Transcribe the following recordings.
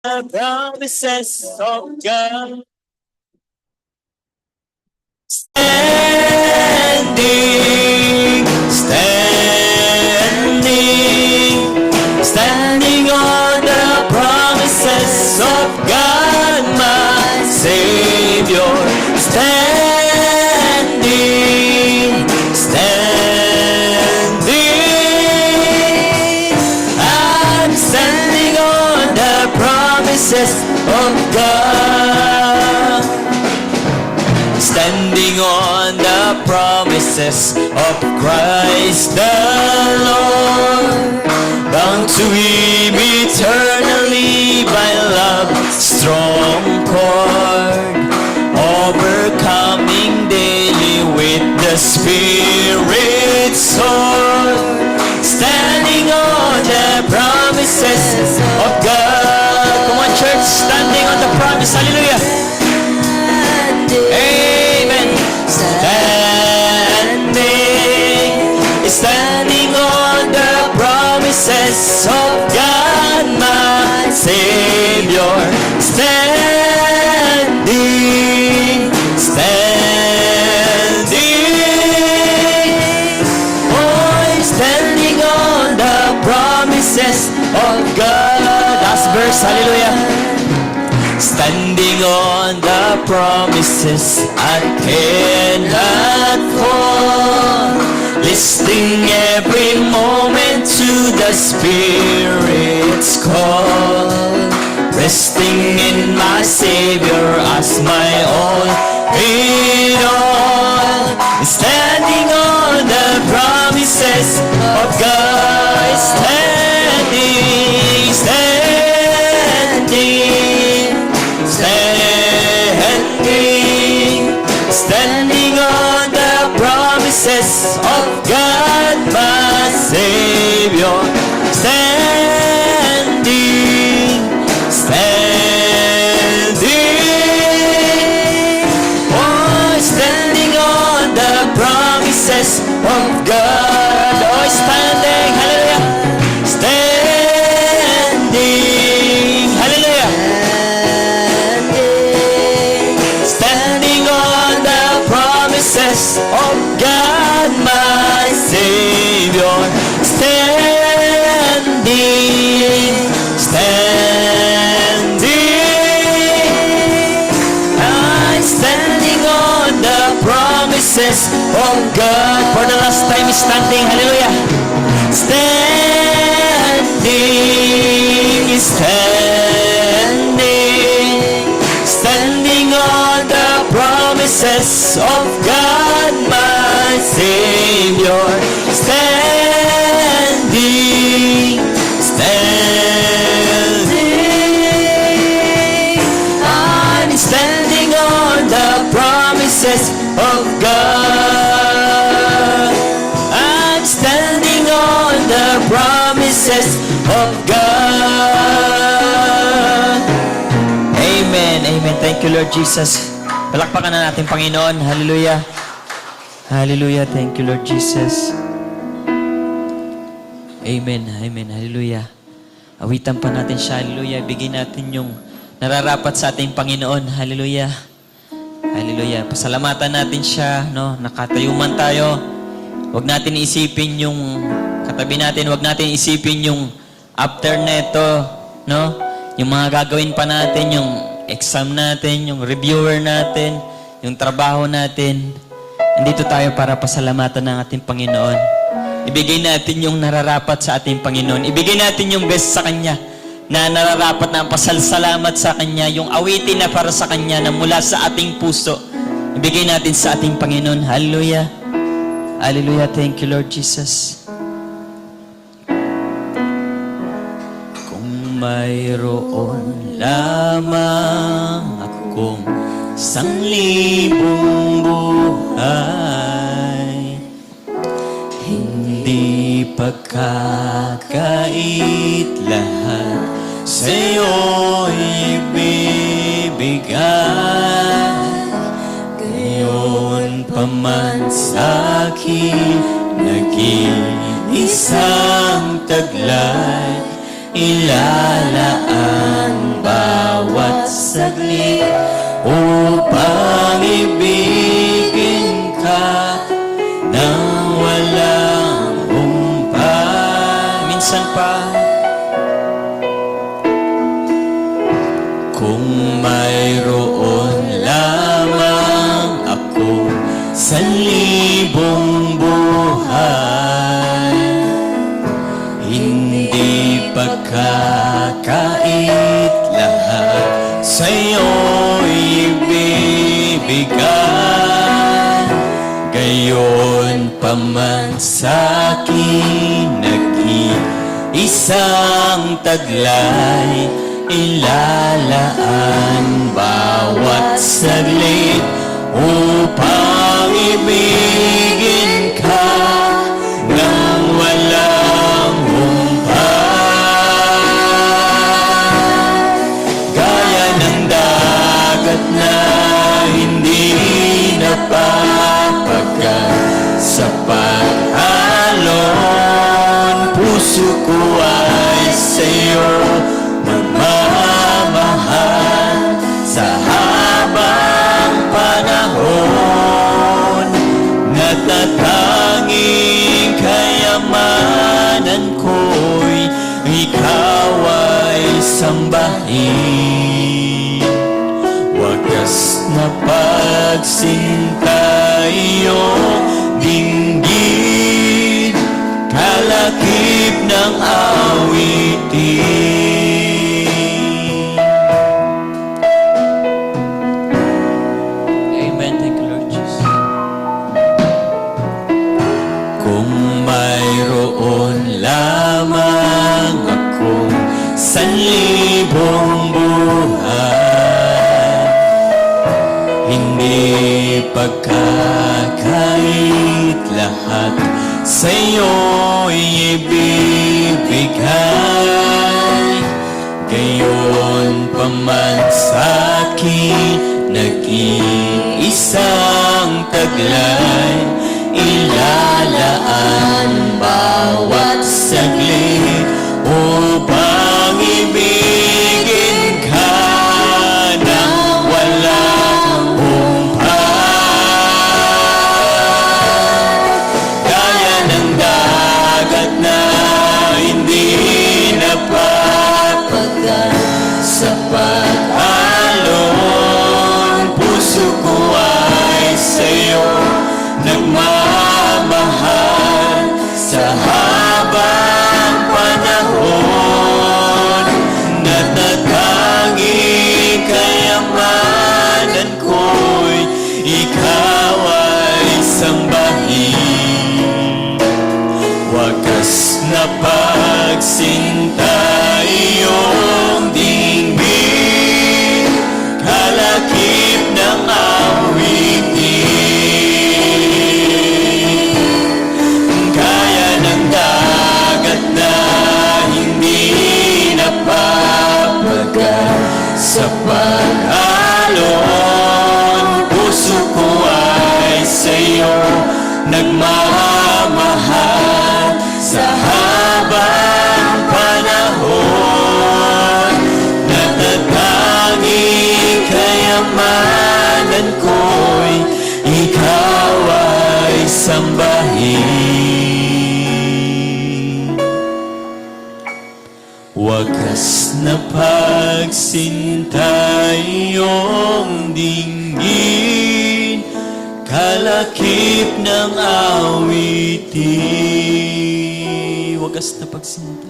the promises of God. Standing, standing on the promises of God, my Savior. Standing, I'm standing on the promises of God. Standing on the promises of Christ the Lord, bound to him eternally by love's strong cord, overcoming daily with the Spirit's sword. Standing on the promises of God. Come on, church, standing on the promise. Hallelujah. Amen. Standing on the promises of God, my Savior. Standing. Oh, standing on the promises of God. Last verse, hallelujah. Standing on the promises, I cannot fall. Listening every moment to the Spirit's call. Resting in my Savior as my all in all. Standing on the promises of God. Standing, standing on the promises of God, my Savior. Standing, oh, standing on the promises of God. Oh, standing, hallelujah. Standing, hallelujah. Standing on the promises of God, my Savior. I'm standing on the promises of God. For the last time, standing, hallelujah. Standing on the promises of God, my Savior. Standing. I'm standing on the promises of God. I'm standing on the promises of God. Amen. Amen. Thank you, Lord Jesus. Palakpakan na natin, Panginoon. Hallelujah. Hallelujah. Thank you, Lord Jesus. Amen. Amen. Hallelujah. Awitan pa natin siya. Hallelujah. Bigyan natin yung nararapat sa ating Panginoon. Hallelujah. Hallelujah. Pasalamatan natin siya. No? Nakatayo man tayo. Huwag natin isipin yung katabi natin. Huwag natin isipin yung after neto. No? Yung mga gagawin pa natin. Yung exam natin. Yung reviewer natin. Yung trabaho natin. Nandito tayo para pasalamatan ng ating Panginoon. Ibigay natin yung nararapat sa ating Panginoon. Ibigay natin yung best sa Kanya na nararapat na pasalsalamat sa Kanya, yung awitin na para sa Kanya na mula sa ating puso. Ibigay natin sa ating Panginoon. Hallelujah. Hallelujah. Thank you, Lord Jesus. Kung mayroon lamang akong 1,000 buhay, hindi pagkakait lahat sa'yo ibibigay. Ngayon pa man sa'kin naging isang taglay, ilalaan bawat saglit upang ibigin ka nang walang humpay. Minsan pa, kung mayroon lamang ako sa libong buhay, hindi pagkakait lahat sa'yo'y ibibigay. Gayon pa man sa'kin nag-iisang taglay, ilalaan bawat saglit upang ibigin ka nang walang humpay. Gaya ng dagat na hindi napapagat sa pag-alon, puso ko ay sa'yo magmamahal sa habang panahon. Natatanging kayamanan ko'y ikaw ay sambahin. Wagas na pagsinta iyong dinggin, kalakip ng awitin. Amen. Thank you, Lord Jesus. Kung mayroon lamang akong sanlibong buhay, hindi pagkakait lahat sa'yo'y ibibigay. Gayon pa man sa'kin nag-iisang taglay, ilalaan bawat saglit upang ibigin ka nang walang humpay. Gaya ng dagat na hindi napapagat sa pag-alon, puso ko ay sa'yo nagmamahal sa habang panahon. Natatanging kayamanan ko'y ikaw ay sambahin. Wagas na pagsinta iyong dinggin, kalakip ng awitin. Kaya ng dagat na hindi napapagat sa pag-alon, puso ko ay sa'yo nagmamahal sa habang panahon. Natatanging kayamanan ko'y ikaw ay sambahin. Wagas na pagsinta iyong dinggin, kalakip ng awitin. Wagas na pagsinta.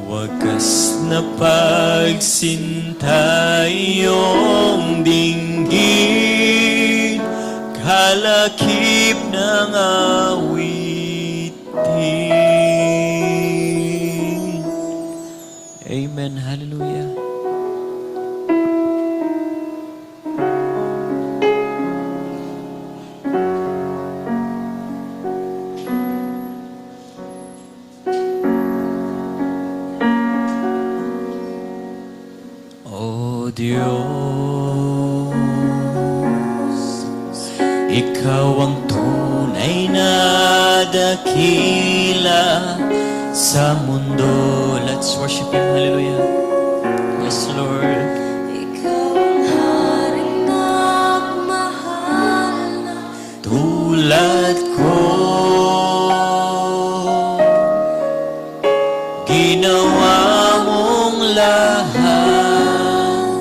Wagas na pagsinta iyong dinggin, kalakip ng awitin. Amen. Hallelujah. O Diyos, Ikaw ang tunay na dakila sa mundo. Let's worship Him. Hallelujah. Yes, Lord. Ikaw ang haring nagmahal na Tulad ko, ginawa mong lahat.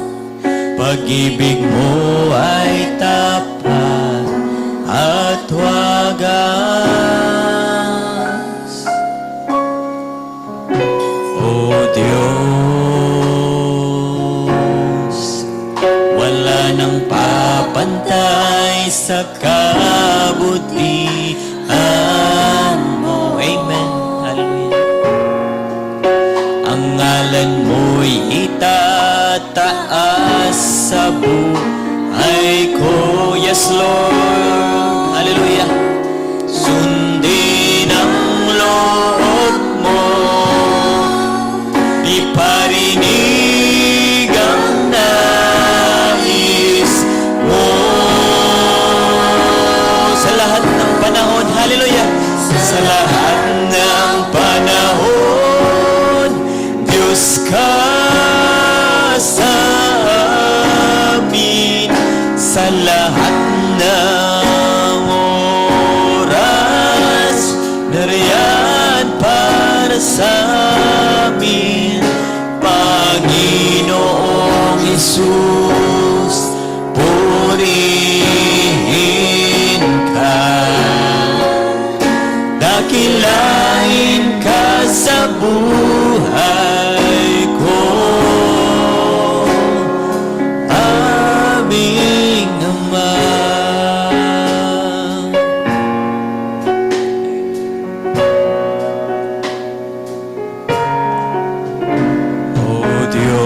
Pag-ibig mo ay tapat at wagas. O Diyos, wala nang papantay sa kabutihan mo. Amen. Hallelujah. Ang ngalan mo'y itataas sa buhay ko. Yes, Lord. Hallelujah. Sundin ang loob mo, iparinig ang nais mo sa lahat ng panahon. Hallelujah. Sa lahat ng panahon, Diyos ka sa amin. Sa lahat ng oras, nariyan para sa amin. Panginoong Hesus, purihin ka. Dakilain ka sa buhay ko, aming Ama. O Diyos,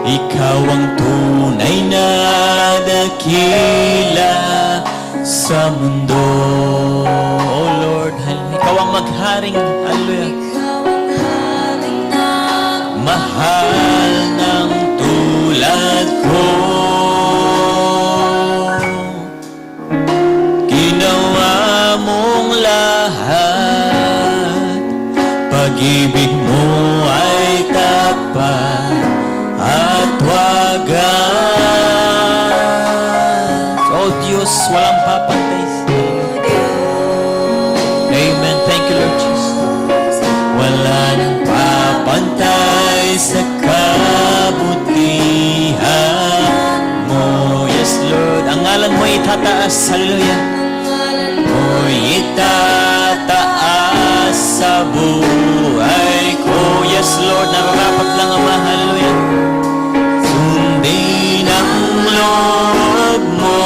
Ikaw ang tunay na dakila sa mundo. Oh Lord, Ikaw ang magharing, hallelujah, ikaw ang haring nagmahal mahal ng tulad ko. Ginawa mong lahat, pag-ibig mo ay tapat at wagas. Oh Diyos, walang papantay sa Amen. Thank you, Lord Jesus. Wala nang papantay sa kabutihan mo. Yes, Lord. Ang ngalan mo itataas. Hallelujah. Mo'y itataas sa buhay ko. Yes, Lord. Nararapat lang, Ama. Hallelujah. Sundin ang loob mo,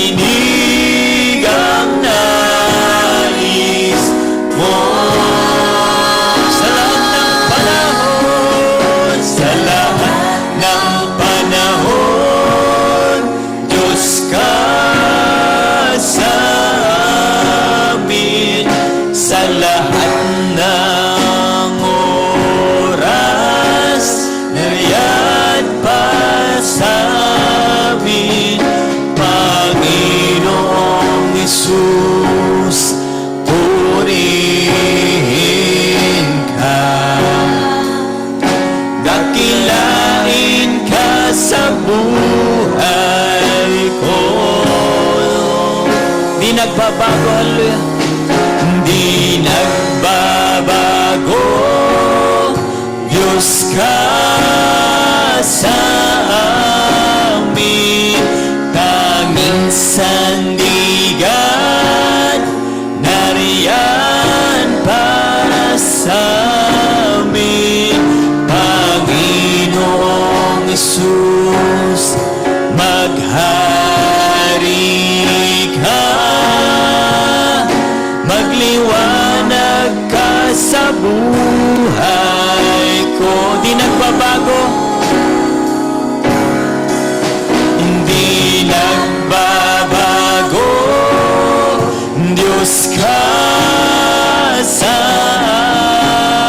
iparinig ang nais mo. Sa lahat ng panahon, sa lahat ng panahon, Diyos ka sa amin. Sa lahat ng oras, nariyan pa sa amin. Panginoong Hesus, purihin ka. Dakilain ka sa buhay ko. Di nagbabago, hallelujah. Di nagbabago, Diyos ka sa amin. Tanging sandigan, nariyan para sa amin. Panginoong Hesus, maghari ka, magliwanag ka sa buhay ko. Di nagbabago, hindi nagbabago, Diyos ka sa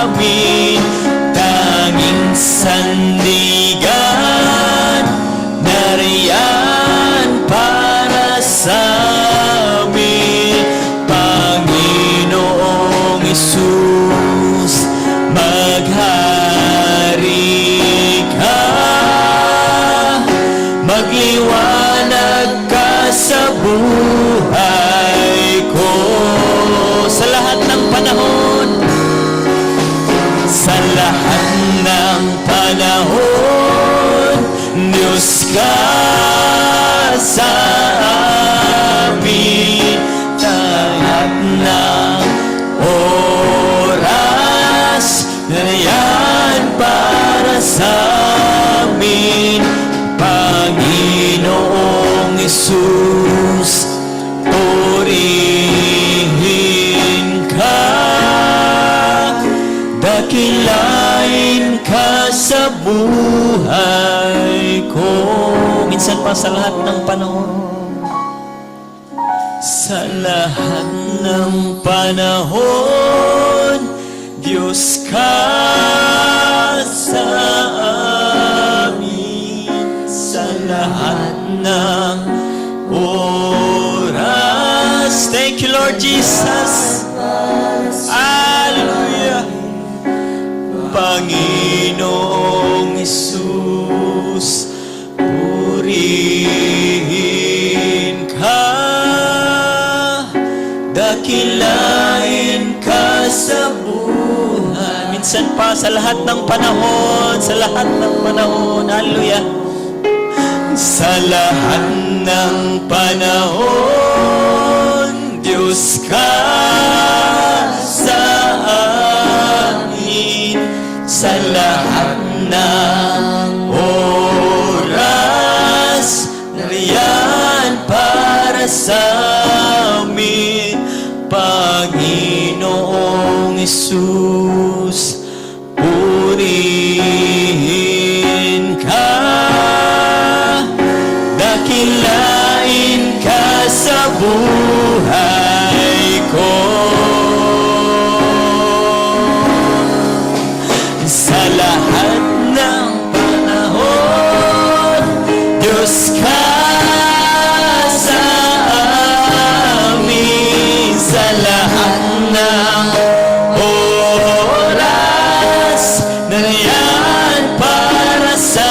amin. Tanging sandigan, nariyan para sa amin. dakilain ka sa buhay ko. Minsan pa sa lahat ng panahon. Sa lahat ng panahon, Diyos ka sa amin. Sa lahat ng oras. Thank you, Lord Jesus. Hallelujah. Panginoong Isus, purihin ka. Dakilain ka sa buhay. Minsan pa sa lahat ng panahon, sa lahat ng panahon. Hallelujah. Sa lahat ng panahon, Diyos ka sa amin. Sa lahat ng oras, nariyan para sa amin. Panginoong Isus, purihin ka. Dakilain ka sa buhay ko. Sa lahat ng panahon, Diyos ka sa amin. Sa lahat ng oras, nariyan para sa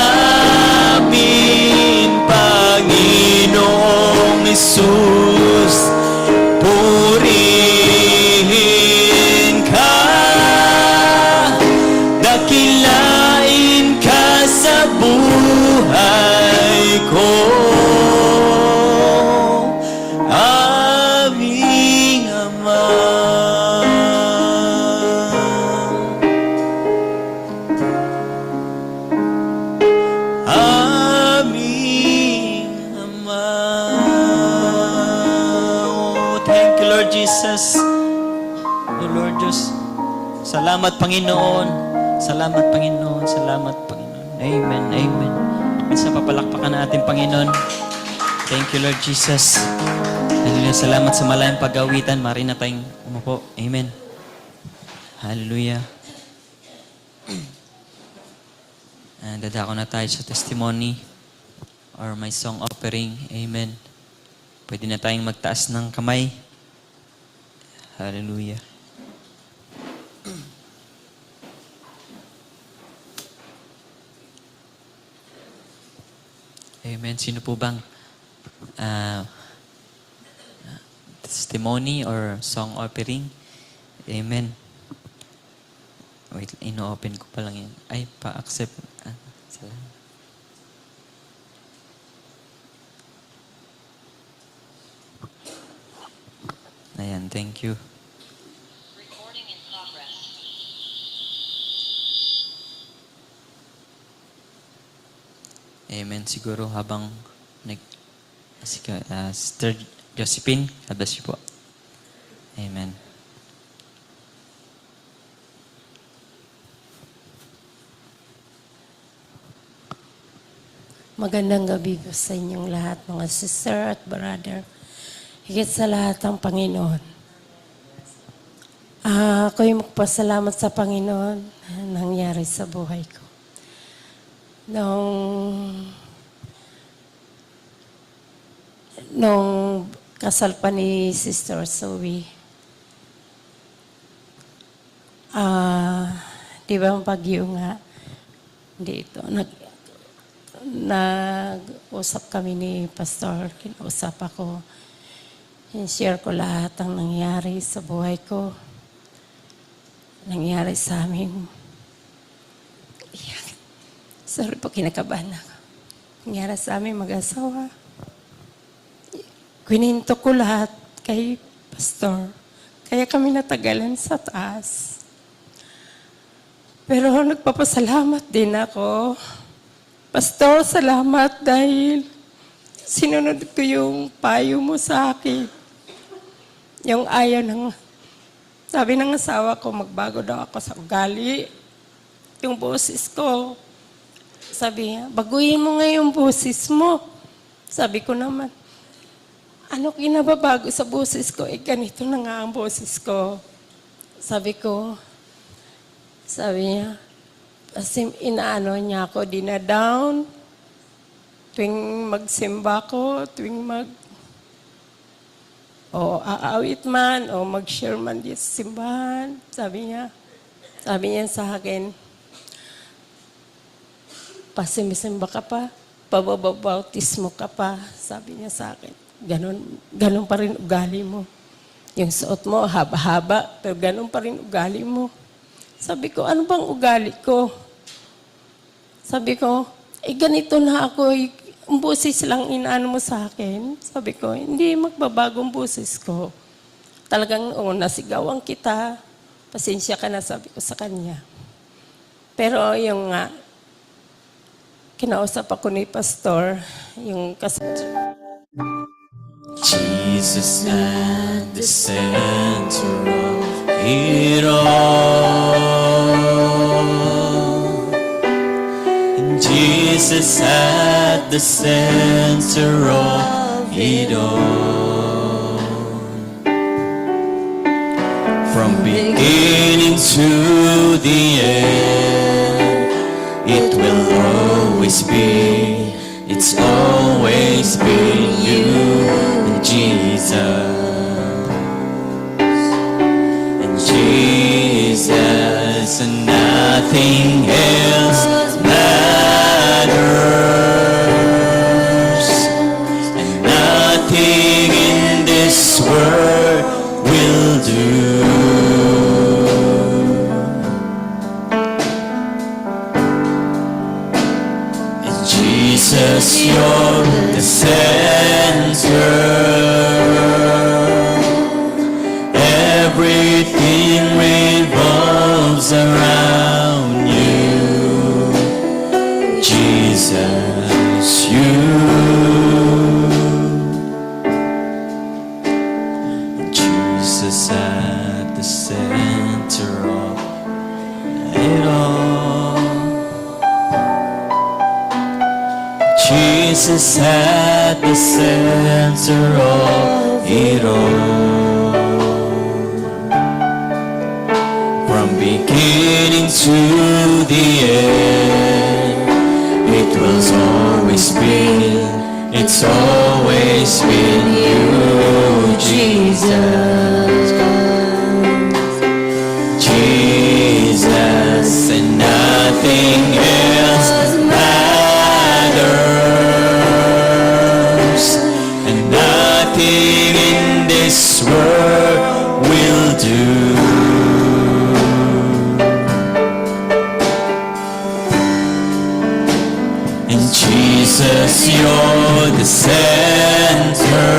amin. Panginoong Isus, purihin ka. Dakilain ka sa buhay ko. Aming Ama. Aming Ama. Oh, thank you, Lord Jesus. Oh, Lord Diyos. Salamat, Panginoon. Salamat, Panginoon. Salamat, Panginoon. Amen. Amen. Minsan papalakpakan natin, Panginoon. Thank you, Lord Jesus. Hallelujah. Salamat sa malayang pag-awitan. Mari na tayong umupo. Amen. Hallelujah. Dadako na tayo sa testimony or my song offering. Amen. Pwede na tayong magtaas ng kamay. Hallelujah. Amen. Sino po bang testimony or song offering? Amen. Wait, ino-open ko pa lang yan. Ay, pa-accept. Salamat. Ayan, thank you. Recording in progress. Amen. Siguro habang Sister Josephine, God bless you po. Amen. Magandang gabi po sa inyong lahat, mga sister at brother. Higit sa lahat ang Panginoon. Ako'y magpasalamat sa Panginoon na nangyari sa buhay ko. Nung kasal pa ni Sister Zoe, di ba ang bagyo nga dito, nag-usap kami ni Pastor, kinausap ako. share ko lahat ang nangyari sa buhay ko. Nangyari sa amin. Sorry po, kinakabahan ako. Nangyari sa amin mag-asawa. Kwininto ko lahat kay Pastor. Kaya kami natagalan sa taas. Pero nagpapasalamat din ako. Pastor, salamat dahil sinunod ko yung payo mo sa akin. Yung ayaw ng Sabi ng asawa ko, magbago daw ako sa ugali. Yung boses ko. Sabi niya, baguhin mo nga yung boses mo. Sabi ko naman, ano kinababago sa boses ko? Ganito na nga ang boses ko. Sabi niya, kasi inaano niya ako, dinadown. Tuwing magsimba ko, aawit man, o mag-share man di sa simbahan. Sabi niya sa akin, pasimisimba ka pa, pababautismo ka pa. Sabi niya sa akin, ganun pa rin ugali mo. Yung suot mo, haba-haba, pero ganun pa rin ugali mo. Sabi ko, ano bang ugali ko? Sabi ko, ganito na ako, ang boses lang inaano mo sa akin. Sabi ko, hindi magbabago ang boses ko. Talagang, nasigawan kita. Pasensya ka na, sabi ko sa kanya. Pero yung kinausap ako ni Pastor, yung Jesus at the center of it all. Jesus at the center of it all. From beginning to the end, it will always be, it's always been you, Jesus. And Jesus and nothing else matters. And nothing in this world will do. And Jesus, you're the center. Everything revolves around you, Jesus, you. Jesus at the center of it all. Jesus at the center of it all. Beginning to the end, it will always be, it's always been you, Jesus. Jesus, and nothing else matters, and nothing in this world will do. Jesus, you're the center.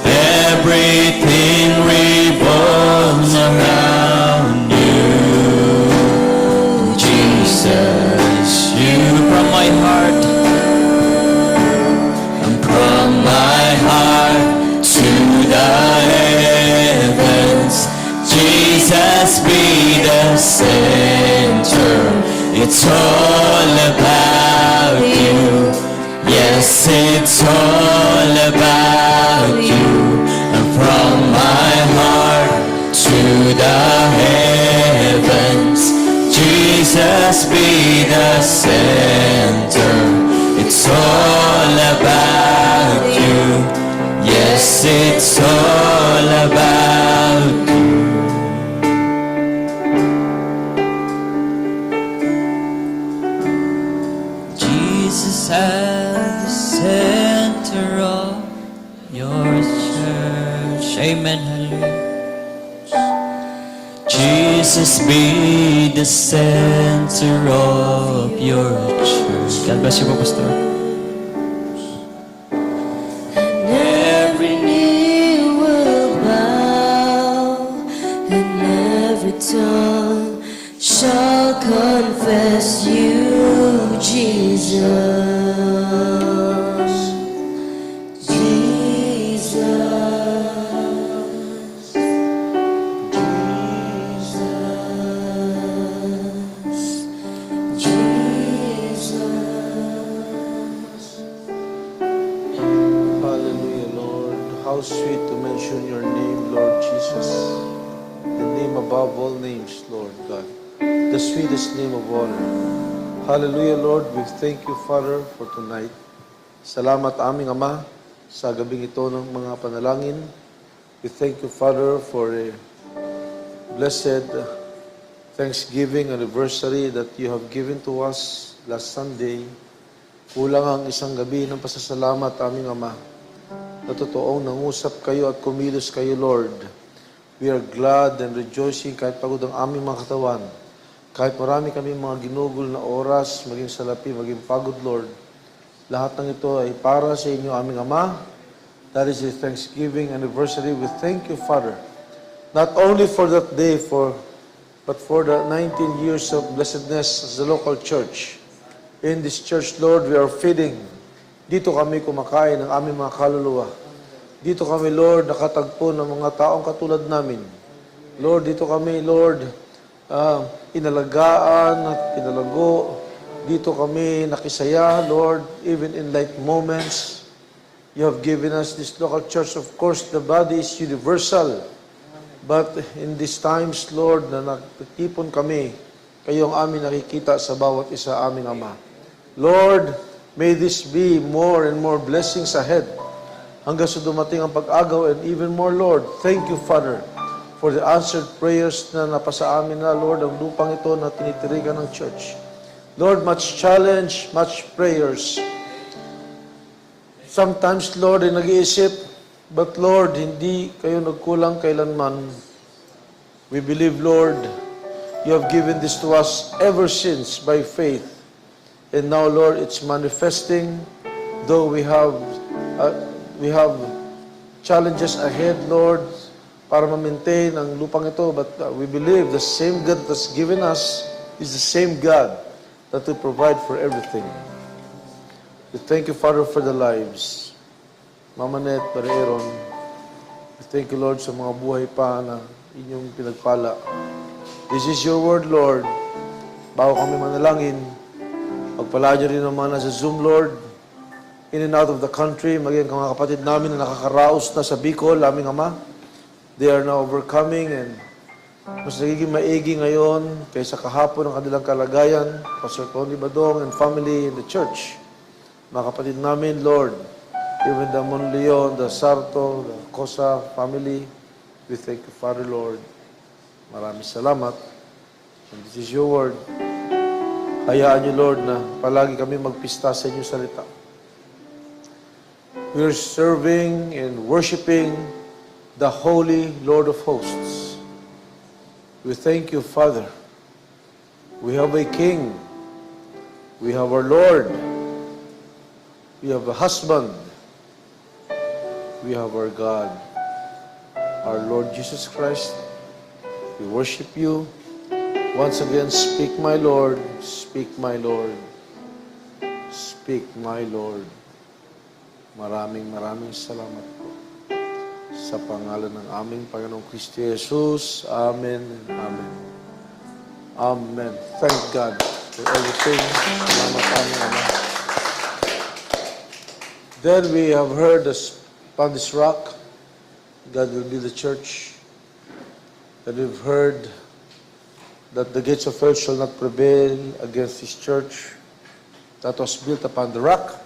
Everything revolves around you. Jesus, you from my heart, and from my heart to the heavens. Jesus, be the center. It's all about you. Yes, it's all about you. And from my heart to the heavens, Jesus, be the center. It's all about you. Yes, it's all about you. Jesus at the center of your church. Amen. Hallelujah. Jesus be the center of your church. God bless you po, Pastor. And every knee will bow, and every tongue shall confess you, Jesus. Jesus. above all names, Lord God. The sweetest name of all. Hallelujah, Lord. We thank you, Father, for tonight. Salamat aming Ama sa gabing ito ng mga panalangin. We thank you, Father, for a blessed Thanksgiving anniversary that you have given to us last Sunday. Kulang ang isang gabi ng pasasalamat aming Ama. Na totoong nangusap kayo at kumilos kayo, Lord. We are glad and rejoicing kahit pagod ang aming mga katawan. Kahit marami kami mga ginugol na oras, maging salapi, maging pagod, Lord. Lahat ng ito ay para sa inyo, aming Ama. That is a Thanksgiving anniversary. We thank you, Father. Not only for that day, but for the 19 years of blessedness as the local church. In this church, Lord, we are feeding. Dito kami kumakain ng aming mga kaluluwa. Dito kami, Lord, nakatagpo ng mga taong katulad namin. Lord, dito kami, Lord, inalagaan at pinalago. Dito kami nakisaya, Lord, even in light moments. You have given us this local church. Of course, the body is universal. But in these times, Lord, na nagtipon kami, kayo ang amin nakikita sa bawat isa aming Ama. Lord, may this be more and more blessings ahead hanggang sa dumating ang pag-agaw and even more, Lord. Thank you, Father, for the answered prayers na napasa amin na, Lord, ang lupang ito na tinitirikan ng church. Lord, much challenge, much prayers. Sometimes, Lord, ay nag-iisip, but Lord, hindi kayo nagkulang kailanman. We believe, Lord, you have given this to us ever since by faith. And now, Lord, it's manifesting. Though we have challenges ahead, Lord, para ma-maintain ang lupang ito, but we believe the same God that's given us is the same God that will provide for everything. We thank you, Father, for the lives. Mama Net, Pare Aaron, we thank you, Lord, sa mga buhay pa na inyong pinagpala. This is your word, Lord. Bago kami manalangin, pagpala niyo rin naman sa Zoom, Lord, in and out of the country, maging mga kapatid namin na nakakaraos na sa Bicol, aming Ama. They are now overcoming and mas nagiging maigi ngayon kaysa kahapon ang kanilang kalagayan. Pastor Tony Badong and family in the church. Mga kapatid namin, Lord, even the Monleon, the Sarto, the Cosa family, we thank you, Father, Lord. Maraming salamat. And this is your word. Hayaan niyo, Lord, na palagi kami magpista sa inyong salita. We are serving and worshiping the Holy Lord of Hosts. We thank you, Father. We have a King. We have our Lord. We have a husband. We have our God, our Lord Jesus Christ. We worship you. Once again, speak, my Lord. Speak, my Lord. Speak, my Lord. Maraming salamat po. Sa pangalan ng aming Panginoong Kristo Jesus. Amen and amen. Amen. Thank God for everything. Salamat aming Ama. Then we have heard this, upon this rock, God will build the church. And we've heard that the gates of hell shall not prevail against His church that was built upon the rock.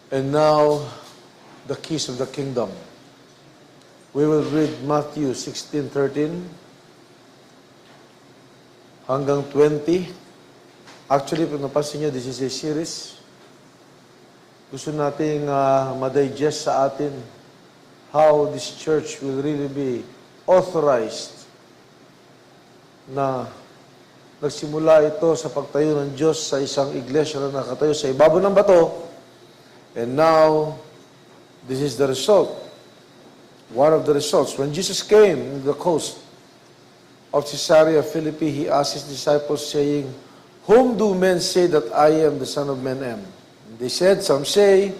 And now, the keys of the kingdom. We will read Matthew 16:13 hanggang 20. Actually, kung napansin nyo, this is a series. Gusto nating ma-digest sa atin how this church will really be authorized na nagsimula ito sa pagtayo ng Diyos sa isang iglesia na nakatayo sa ibabaw ng bato. And now, this is the result. One of the results. When Jesus came to the coast of Caesarea Philippi, He asked His disciples, saying, "Whom do men say that I am, the Son of Man am?" And they said, "Some say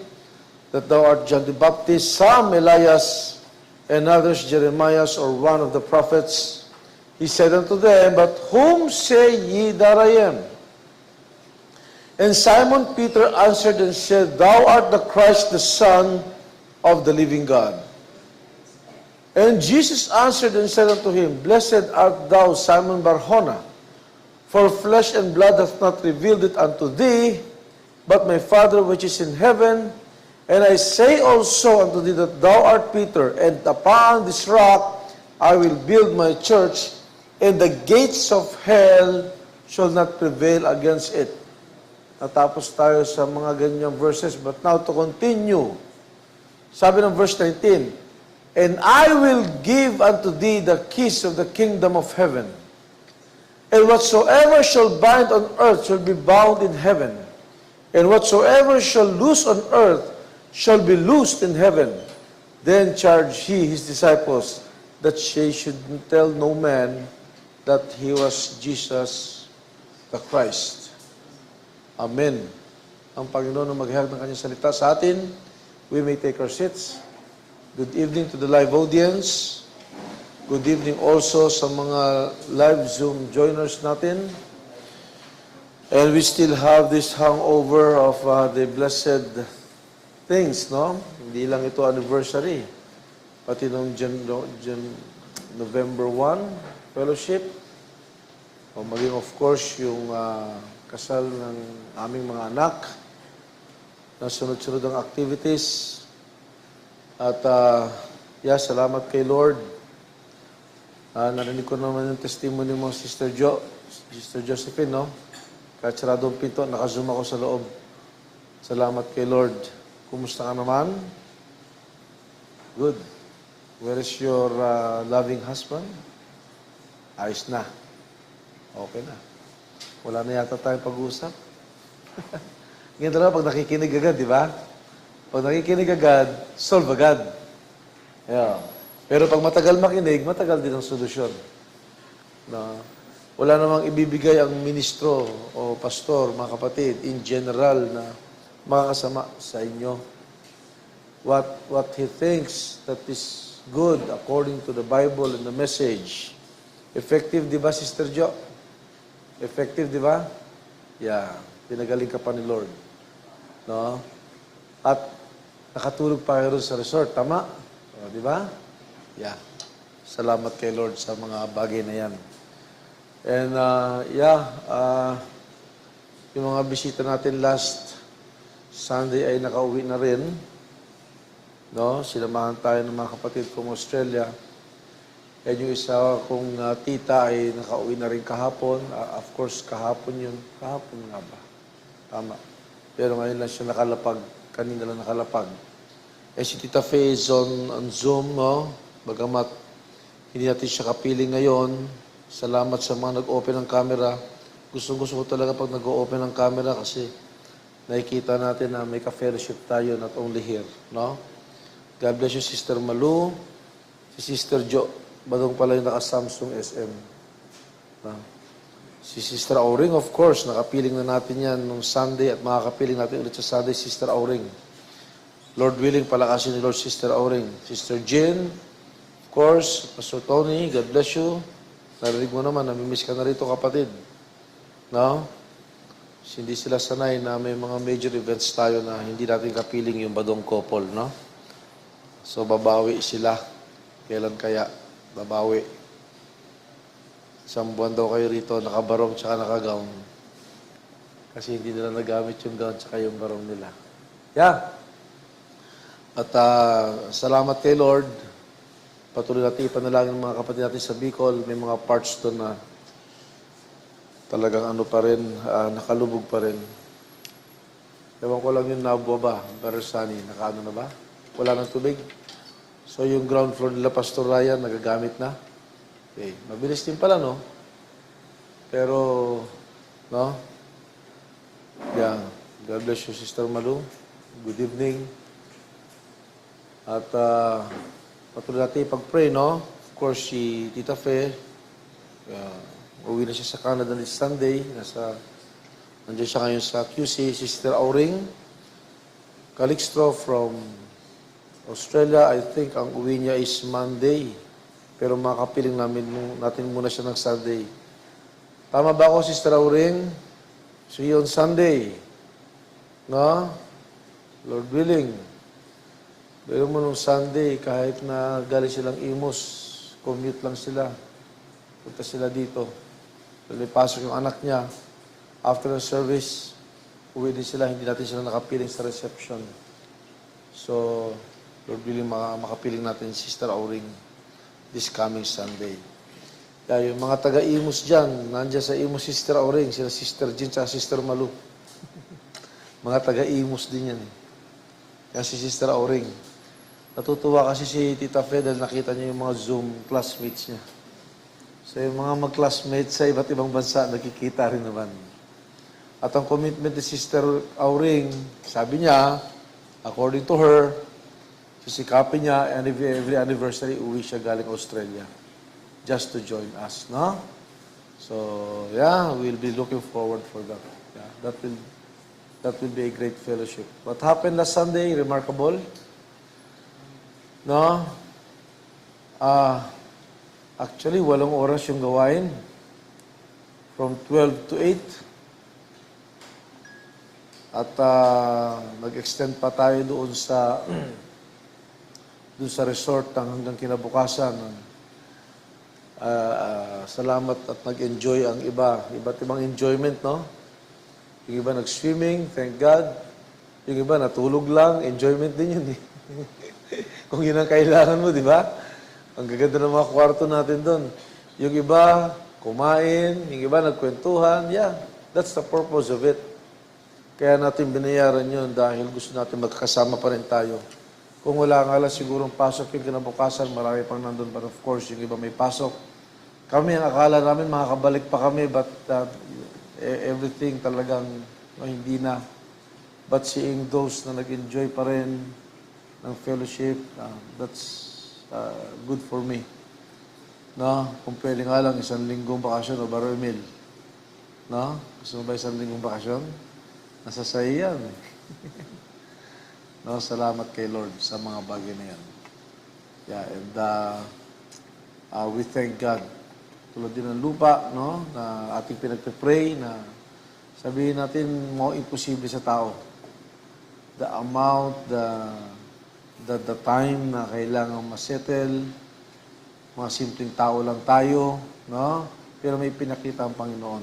that thou art John the Baptist, some Elias, and others Jeremiah or one of the prophets." He said unto them, "But whom say ye that I am?" And Simon Peter answered and said, "Thou art the Christ, the Son of the living God." And Jesus answered and said unto him, Blessed art thou, Simon Bar-Jonah, for flesh and blood hath not revealed it unto thee, but my Father which is in heaven. And I say also unto thee that thou art Peter, and upon this rock I will build my church, and the gates of hell shall not prevail against it. Natapos tayo sa mga ganyang verses, but now to continue. Sabi ng verse 19, And I will give unto thee the keys of the kingdom of heaven. And whatsoever shall bind on earth shall be bound in heaven. And whatsoever shall loose on earth shall be loosed in heaven. Then charged he his disciples that they should tell no man that he was Jesus the Christ. Amen. Ang Panginoon ang maghahag ng kanyang salita sa atin. We may take our seats. Good evening to the live audience. Good evening also sa mga live Zoom joiners natin. And we still have this hangover of the blessed things, no? Hindi lang ito anniversary. Pati nung November 1 fellowship. O maging of course yung kasal ng aming mga anak. Na sunod-sunod ang activities. At salamat kay Lord. Narinig ko naman yung testimony mo, Sister Josephine, no? Kahit saradong pinto, naka-zoom ako sa loob. Salamat kay Lord. Kumusta ka naman? Good. Where is your loving husband? Ayos na. Okay na. Wala na yata tayong pag-uusap. Ganyan talaga pag nakikinig agad, di ba? Pag nakikinig agad, solve agad. Yeah. Pero pag matagal makinig, matagal din ang solusyon. Na wala namang ibibigay ang ministro o pastor, mga kapatid, in general na makakasama sa inyo. What he thinks that is good according to the Bible and the message. Effective, di ba, Sister Jo? Effective, di ba? Yeah. Pinagaling ka pa ni Lord. No? At nakatulog pa kayo sa resort. Tama? O, di ba? Yeah. Salamat kay Lord sa mga bagay na yan. And, yung mga bisita natin last Sunday ay nakauwi na rin. No? Sinamahan tayo ng mga kapatid kong Australia. And yung isa kong tita ay nakauwi na rin kahapon. Of course, kahapon yun. Kahapon nga ba? Tama. Pero ngayon lang siya nakalapag. Kanina lang nakalapag. Eh si Tita Faye is on Zoom, no? Bagamat hindi natin siya kapiling ngayon. Salamat sa mga nag-open ng camera. Gusto ko talaga pag nag-open ng camera kasi nakikita natin na may ka-fellowship tayo, not only here, no? God bless you, Sister Malu. Si Sister Jo, badong pala yung naka-Samsung SM. No? Si Sister Auring, of course, nakapiling na natin yan nung Sunday at makakapiling natin ulit sa Sunday, Sister Auring. Lord willing, palakasin ni Lord Sister Auring. Sister Jen, of course, Pastor Tony, God bless you. Narinig mo naman, namimiss ka na rito, kapatid. No? Hindi sila sanay na may mga major events tayo na hindi natin kapiling yung badong couple, no? So, babawi sila. Kailan kaya? Babawi. Isang buwan daw kayo rito, nakabarong tsaka nakagown. Kasi hindi nila nagamit yung gown tsaka yung barong nila. Yeah. At salamat kay Lord. Patuloy natin ipanalangin ng mga kapatid natin sa Bicol. May mga parts doon na talagang ano pa rin, nakalubog pa rin. Ewan ko lang yung nabuwa ba, Barsani, nakaano na ba? Wala ng tubig. So yung ground floor nila, Pastor Ryan, nagagamit na. Okay. Mabilis din pala, no? Pero, no? Yeah. God bless you, Sister Malu. Good evening. At patuloy natin ipag-pray, no? Of course, si Tita Fe, uwi na siya sa Canada this Sunday. Nandiyan siya ngayon sa QC. Sister Auring Calixto from Australia, I think ang uwi niya is Monday. Pero makapiling natin muna siya ng Sunday. Tama ba ako, Sister Auring? See you on Sunday. No? Lord willing. Pero mo nung Sunday, kahit na galing silang Imus, commute lang sila. Punta sila dito. So, may pasok yung anak niya. After the service, uwi din sila. Hindi natin sila nakapiling sa reception. So, Lord willing, makapiling natin si Sister Auring this coming Sunday. Kaya yung mga taga-Imus dyan, nandiyan sa Imus si Sister Auring, sila Sister Jean at Sister Malu. Mga taga-Imus din yan. Kaya si Sister Auring. Natutuwa kasi si Tita Fe dahil nakita niya yung mga Zoom classmates niya. So yung mga mag-classmates sa iba't ibang bansa, nakikita rin naman. At ang commitment ni Sister Auring, sabi niya, according to her, sisikapin niya, and every anniversary, uwi siya galing Australia just to join us, no? So, yeah, we'll be looking forward for that. Yeah, that will be a great fellowship. What happened last Sunday, remarkable. No? Actually, 8 oras yung gawain. From 12 to 8. At nag-extend pa tayo doon sa resort hanggang kinabukasan. Salamat at nag-enjoy ang iba. Iba't ibang enjoyment, no? Yung iba nag-swimming, thank God. Yung iba natulog lang, enjoyment din yun eh. Kung yun ang kailangan mo, di ba? Ang gaganda ng mga kwarto natin doon. Yung iba, kumain, yung iba nagkwentuhan. Yeah, that's the purpose of it. Kaya natin binayaran yun dahil gusto natin magkasama pa rin tayo. Kung wala nga lang sigurong pasok yung kinabukasan, marami pang nandun. But of course, yung iba may pasok. Kami, ang akala namin, makakabalik pa kami, but everything talagang hindi na. But seeing those na nag-enjoy pa rin ng fellowship, that's good for me. No? Kung pwede nga lang, 1 linggong bakasyon o Baro Emil. No? Gusto mo ba 1 linggong bakasyon? Nasa sayo yan. No? Salamat kay Lord sa mga bagay na yan. Yeah, and we thank God. Tulad din ng lupa, no? Na ating pinagpe-pray na sabihin natin, mo imposible sa tao. The amount, the time na kailangan masettle, mga simpleng tao lang tayo, no? Pero may pinakita ang Panginoon.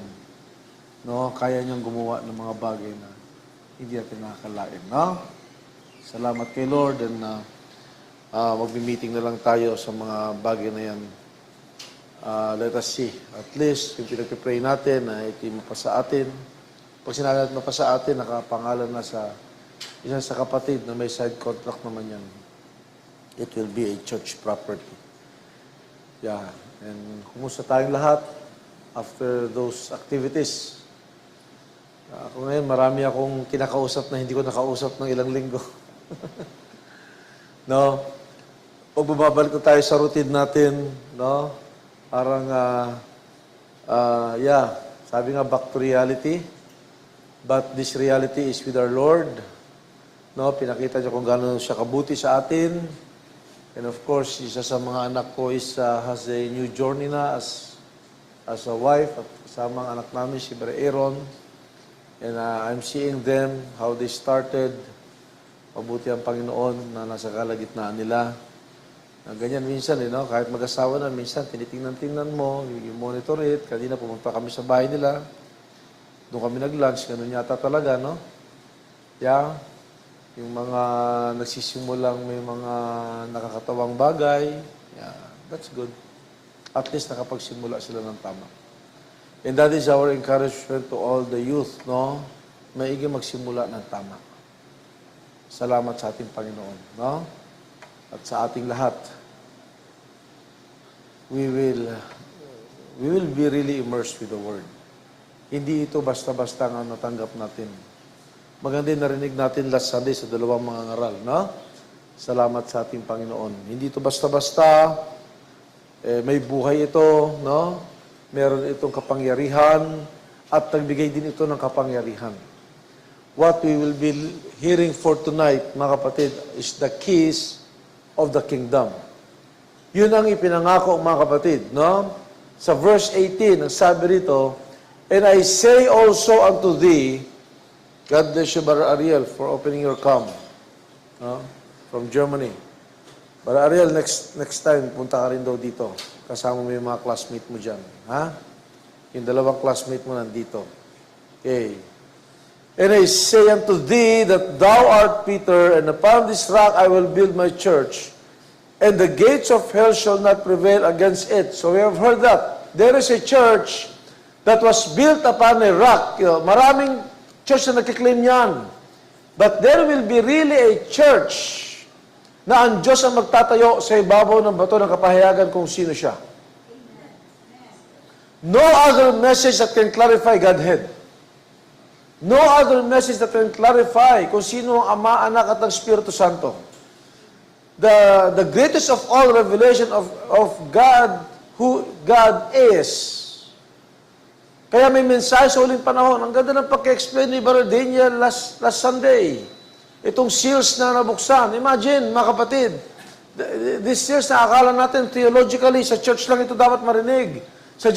No? Kaya niyang gumawa ng mga bagay na hindi natin nakakalain, no? Salamat kay Lord, and magbi-meeting na lang tayo sa mga bagay na yan. Let us see. At least, yung pinagpipray natin na iti mapasa atin. Pag sinabi natin mapasa atin, nakapangalan na sa isa sa kapatid na may side contract naman yan. It will be a church property. Yeah. And kumusta tayong lahat after those activities? Ako ngayon, marami akong kinakausap na hindi ko nakausap ng ilang linggo. No? Pag bumabalik na tayo sa routine natin, no? Parang, sabi nga, back to reality. But this reality is with our Lord. No? Pinakita niyo kung gano'n siya kabuti sa atin. And of course, isa sa mga anak ko has a new journey na as a wife. At kasama ang anak namin, si Brother Aaron. And I'm seeing them, how they started. Mabuti ang Panginoon na nasa kalagitnaan nila. Ganyan minsan, no? Kahit mag-asawa na, minsan tinitingnan-tingnan mo, you monitor it. Kanina pumunta kami sa bahay nila. Doon kami nag-lunch, ganun yata talaga, no? Yeah. Yung mga nagsisimulang may mga nakakatawang bagay. Yeah, that's good. At least nakapagsimula sila ng tama. And that is our encouragement to all the youth, no? Maigi magsimula ng tama. Salamat sa ating Panginoon, no? At sa ating lahat. We will be really immersed with the Word. Hindi ito basta-basta nga natanggap natin. Maganda yung narinig natin last Sunday sa 2 mga ngaral, no? Salamat sa ating Panginoon. Hindi ito basta-basta. May buhay ito, no? Meron itong kapangyarihan at nagbigay din ito ng kapangyarihan. What we will be hearing for tonight, mga kapatid, is the keys of the kingdom. Yun ang ipinangako, mga kapatid, no? Sa verse 18, ang sabi rito, and I say also unto thee, God bless you, Brother Ariel, for opening your com. No? from Germany. But Ariel, next time, punta ka rin daw dito. Kasama mo yung mga classmate mo dyan. Ha? Yung dalawang classmate mo nandito. Okay. And I say unto thee that thou art Peter, and upon this rock I will build my church, and the gates of hell shall not prevail against it. So we have heard that. There is a church that was built upon a rock. Maraming church na nagkiklaim yan. But there will be really a church na ang Diyos ang magtatayo sa ibabaw ng bato ng kapahayagan kung sino siya. No other message that can clarify Godhead. No other message that can clarify kung sino ang Ama, Anak at ang Espiritu Santo. The greatest of all revelation of God, who God is. Kaya may mensahe sa uling panahon. Ang ganda ng pag-explain ni Brother Daniel last Sunday. Itong seals na nabuksan. Imagine, mga kapatid, this seals na akala natin theologically, sa church lang ito dapat marinig. Sa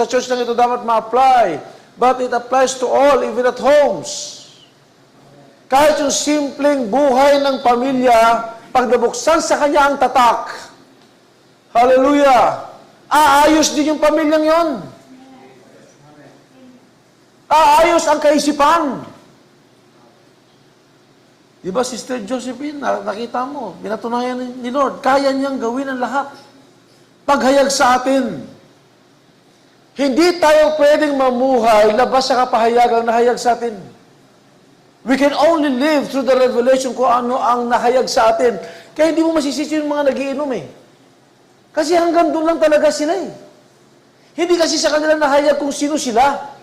church lang ito dapat ma-apply. But it applies to all, even at homes. Kahit yung simpleng buhay ng pamilya, pag nabuksan sa kanya ang tatak, hallelujah, aayos din yung pamilyang yon. Aayos ang kaisipan. Di ba, Sister Josephine, nakita mo, pinatunayan ni Lord, kaya niyang gawin ang lahat. Paghayag sa atin. Hindi tayo pwedeng mamuhay labas sa kapahayagang nahayag sa atin. We can only live through the revelation kung ano ang nahayag sa atin. Kaya hindi mo masisisi yung mga nagiinom eh. Kasi hanggang doon lang talaga sila eh. Hindi kasi sa kanila nahayag kung sino sila.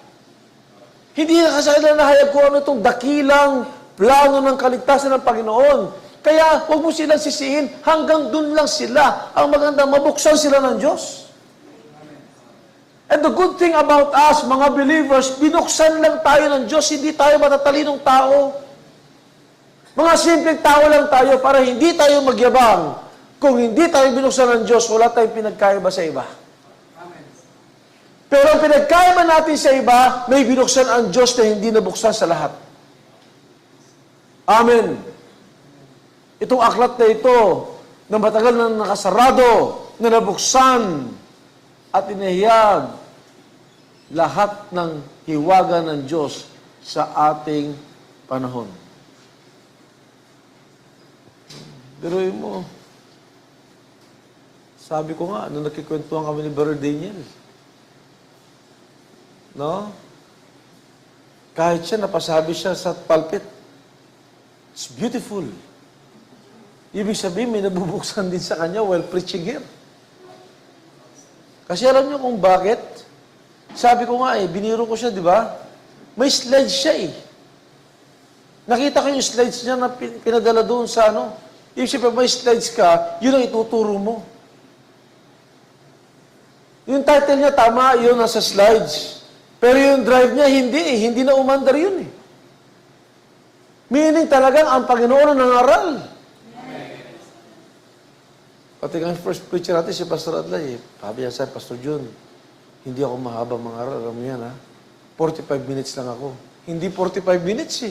Hindi kasi sa kanila nahayag kung ano itong dakilang plano ng kaligtasan ng Panginoon. Kaya huwag mo silang sisihin, hanggang doon lang sila. Ang maganda, mabuksan sila ng Diyos. And the good thing about us, mga believers, binuksan lang tayo ng Diyos, hindi tayo matatalinong tao. Mga simpleng tao lang tayo para hindi tayo magyabang. Kung hindi tayo binuksan ng Diyos, wala tayong pinagkaiba sa iba. Pero ang pinagkaiba natin sa iba, may binuksan ang Diyos na hindi nabuksan sa lahat. Amen. Itong aklat na ito, na matagal na nakasarado, na nabuksan, at inihiyag lahat ng hiwaga ng Diyos sa ating panahon. Pero mo, sabi ko nga, nung nakikwentuhan kami ni Brother Daniel, no? Kahit siya, napasabi siya sa pulpit, it's beautiful. Ibig sabihin, may nabubuksan din sa kanya while preaching here. Kasi alam niyo kung bakit? Sabi ko nga biniro ko siya, di ba? May slides siya Nakita ko yung slides niya na pinadala doon sa Ibig sabihin, may slides ka, yun ang ituturo mo. Yung title niya, tama, yun nasa slides. Pero yung drive niya, hindi na umandar yun Meaning talagang ang Panginoon ang nangaral. Pati nga first preacher natin, si Pastor Adlay, sabi niya sa Pastor John, hindi ako mahaba mangaral. Alam mo yan, 45 minutes lang ako. Hindi 45 minutes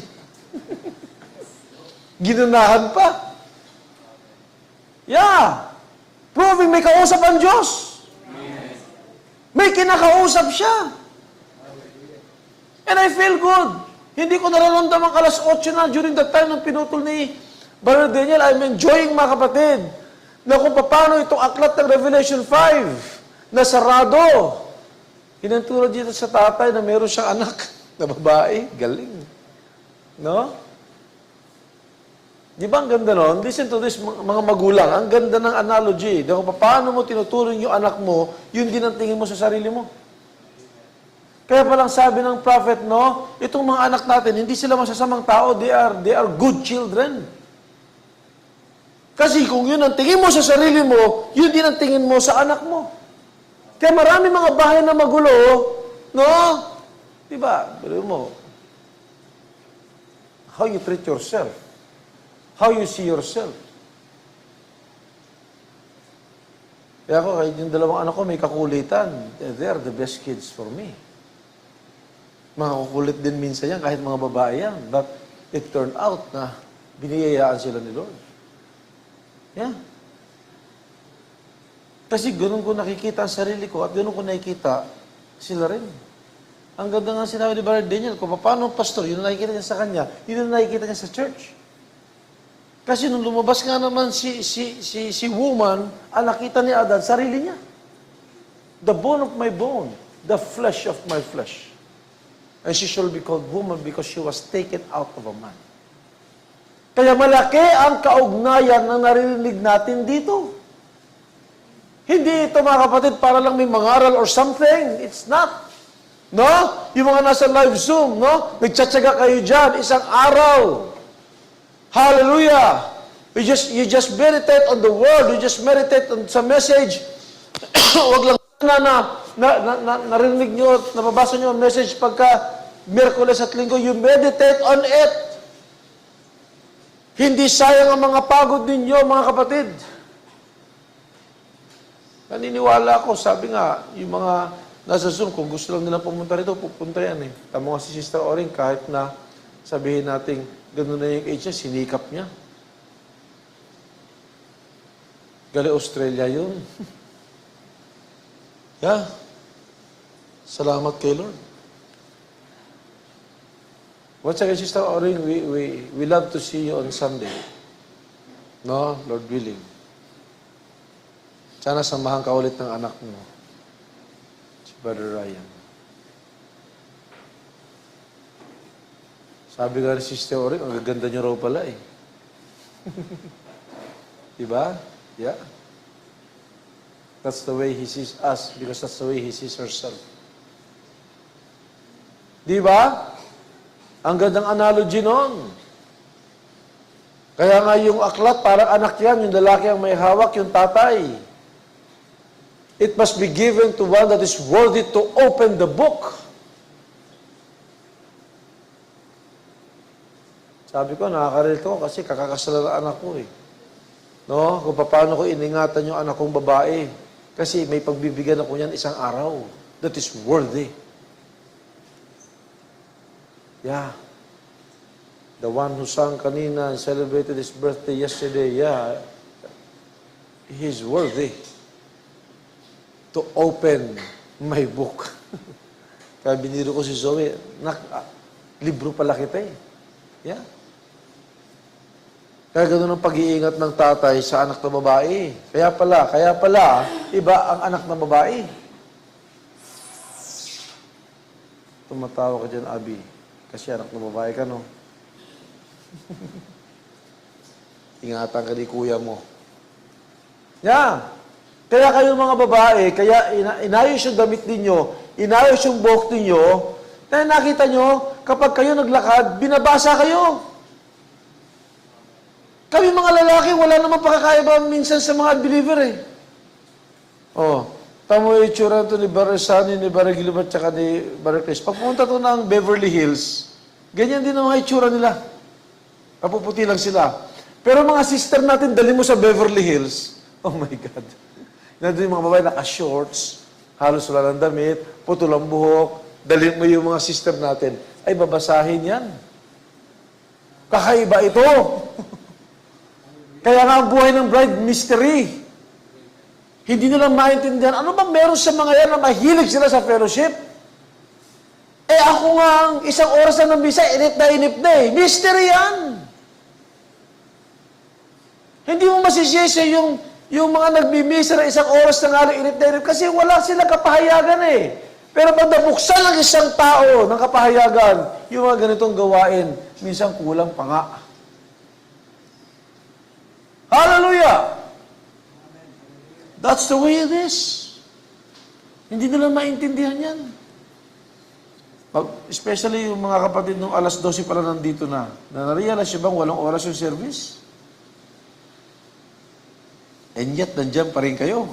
Ginunahan pa. Yeah. Proving may kausap ang Diyos. May kinakausap siya. And I feel good. Hindi ko nararamdaman alas 8 na during the time ng pinutol ni Brother Daniel. I'm enjoying, mga kapatid, na kung paano itong aklat ng Revelation 5 na sarado. Hinantulad dito sa tatay na meron siyang anak na babae. Galing. No? Di ba ang ganda nun? Listen to this, mga magulang. Ang ganda ng analogy. Kung paano mo tinuturing yung anak mo, yun din ang tingin mo sa sarili mo. Kaya palang sabi ng prophet, no? Itong mga anak natin, hindi sila masasamang tao. They are good children. Kasi kung yun ang tingin mo sa sarili mo, yun din ang tingin mo sa anak mo. Kaya marami mga bahay na magulo, no? Diba? Pero mo, how you treat yourself, how you see yourself. Kaya ako, kahit yung dalawang anak ko may kakulitan, they are the best kids for me. Mga kukulit din minsan yan, kahit mga babae yan. But it turned out na biniyayaan sila ni Lord. Yeah. Kasi ganun ko nakikita ang sarili ko at ganun ko nakikita sila rin. Ang ganda nga sinabi ni Brother Daniel, kung paano pastor, yun ang nakikita niya sa kanya, yun ang nakikita niya sa church. Kasi nung lumabas nga naman si woman, ang nakita ni Adan, sarili niya. The bone of my bone, the flesh of my flesh. And she shall be called woman because she was taken out of a man. Kaya malaki ang kaugnayan na narinig natin dito. Hindi ito, mga kapatid, para lang may mangaral or something. It's not. No? Yung mga nasa live Zoom, no? Nagtsatsaga kayo dyan, isang araw. Hallelujah! You just meditate on the word, you just meditate on sa message. Huwag lang narinig nyo, nababasa nyo ang message pagka Miyerkules at Linggo, you meditate on it. Hindi sayang ang mga pagod ninyo, mga kapatid. Naniniwala ako, sabi nga, yung mga nasa Zoom, kung gusto lang nila pumunta rito, pupunta yan eh. Tama nga si Sister Oring, kahit na sabihin natin, gano'n na yung age niya, sinikap niya. Gali Australia yun. Yeah. Salamat kay Lord. Once again, Sister Oring, we love to see you on Sunday. No, Lord willing. Sana samahan ka ulit ng anak mo, si Brother Ryan. Sabi nga ni Sister Oring, ang gaganda niyo raw pala eh. Diba? Yeah. That's the way He sees us because that's the way He sees herself. Diba? Ang gandang analogy noon. Kaya nga yung aklat, parang anak yan, yung lalaki ang may hawak, yung tatay. It must be given to one that is worthy to open the book. Sabi ko, nakaka-relate ko kasi kakakasal na anak ko eh. No? Kung paano ko iningatan yung anak kong babae. Kasi may pagbibigyan ako niyan isang araw. That is worthy. Yeah. The one who sang kanina and celebrated his birthday yesterday, yeah, he's worthy to open my book. Kaya biniro ko si Zoe, libro pala kita eh. Yeah. Kaya ganoon ang pag-iingat ng tatay sa anak na babae. Kaya pala, iba ang anak na babae. Tumatawa ka dyan, Abi. Kasi anak na babae ka, no? Ingatan ka ni kuya mo. Yeah. Kaya kayo mga babae, kaya inayos yung damit ninyo, inayos yung buhok ninyo, kaya nakita nyo, kapag kayo naglakad, binabasa kayo. Kami mga lalaki, wala namang pakakaiba minsan sa mga unbeliever eh. Oh, tamo yung itsura ito ni Brother Sunny, ni Brother Gilbert, tsaka ni Brother Chris. Pag pumunta ito ng Beverly Hills, ganyan din ang mga itsura nila. Kapuputi lang sila. Pero mga sister natin, dali mo sa Beverly Hills. Oh my God. Nandun yung mga babae naka-shorts, halos wala ng damit, putol ang buhok, dali mo yung mga sister natin. Ay, babasahin yan. Kakaiba ito. Kaya nga ang buhay ng bride, mystery. Hindi nila maintindihan. Ano bang meron sa mga yan na mahilig sila sa fellowship? Eh ako nga, ang isang oras na ng misa, inip na eh. Mystery yan. Hindi mo masisisi yung mga nagbimisa na isang oras na nga inip na inip kasi wala silang kapahayagan eh. Pero pag nabuksan ng isang tao ng kapahayagan, yung mga ganitong gawain, minsan kulang pa nga. Hallelujah! That's the way it is. Hindi nila maintindihan yan. Especially yung mga kapatid nung alas 12 pala nandito na. Na-realize siya bang walang oras yung service? And yet, nandiyan pa rin kayo.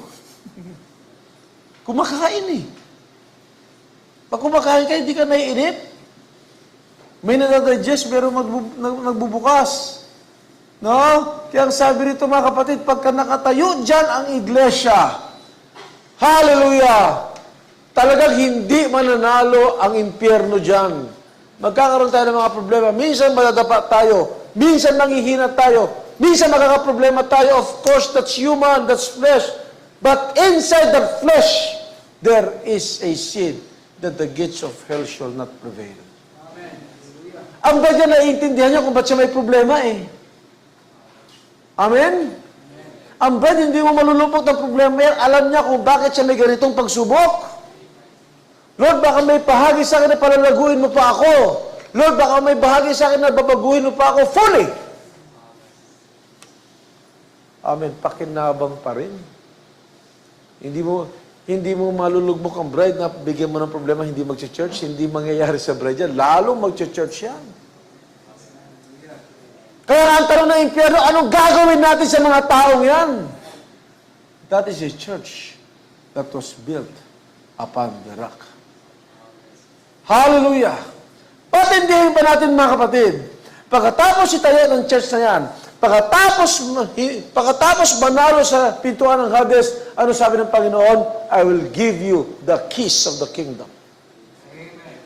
Kumakain eh. Pag kumakain kayo, hindi ka naiinip. May nadadigest, pero nagbubukas. No? Kaya ang sabi rito mga kapatid, pagka nakatayo dyan ang iglesia, hallelujah! Talagang hindi mananalo ang impyerno dyan. Magkakaroon tayo ng mga problema. Minsan madadapa tayo. Minsan nanghihina tayo. Minsan makakaproblema tayo. Of course, that's human, that's flesh. But inside the flesh, there is a sin that the gates of hell shall not prevail. Ang ba niya naiintindihan niya kung ba't siya may problema eh. Amen? Ang brad, hindi mo malulupot ng problema yan. Alam niya kung bakit siya may ganitong pagsubok. Lord, baka may bahagi sa akin na palalaguin mo pa ako. Lord, baka may bahagi sa akin na babaguhin mo pa ako fully. Amen. Pakinabang pa rin. Hindi mo malulugmok ang bride na bigyan mo ng problema, hindi mag-church, hindi mangyayari sa bride yan. Lalong mag-church yan. Kaya ang tanong ng impyerno, anong gagawin natin sa mga taong yan? That is a church that was built upon the rock. Hallelujah! Patindihin pa natin mga kapatid, pagkatapos itayo ng church na yan, pagkatapos manalo sa pintuan ng Hades, ano sabi ng Panginoon? I will give you the keys of the kingdom. Amen.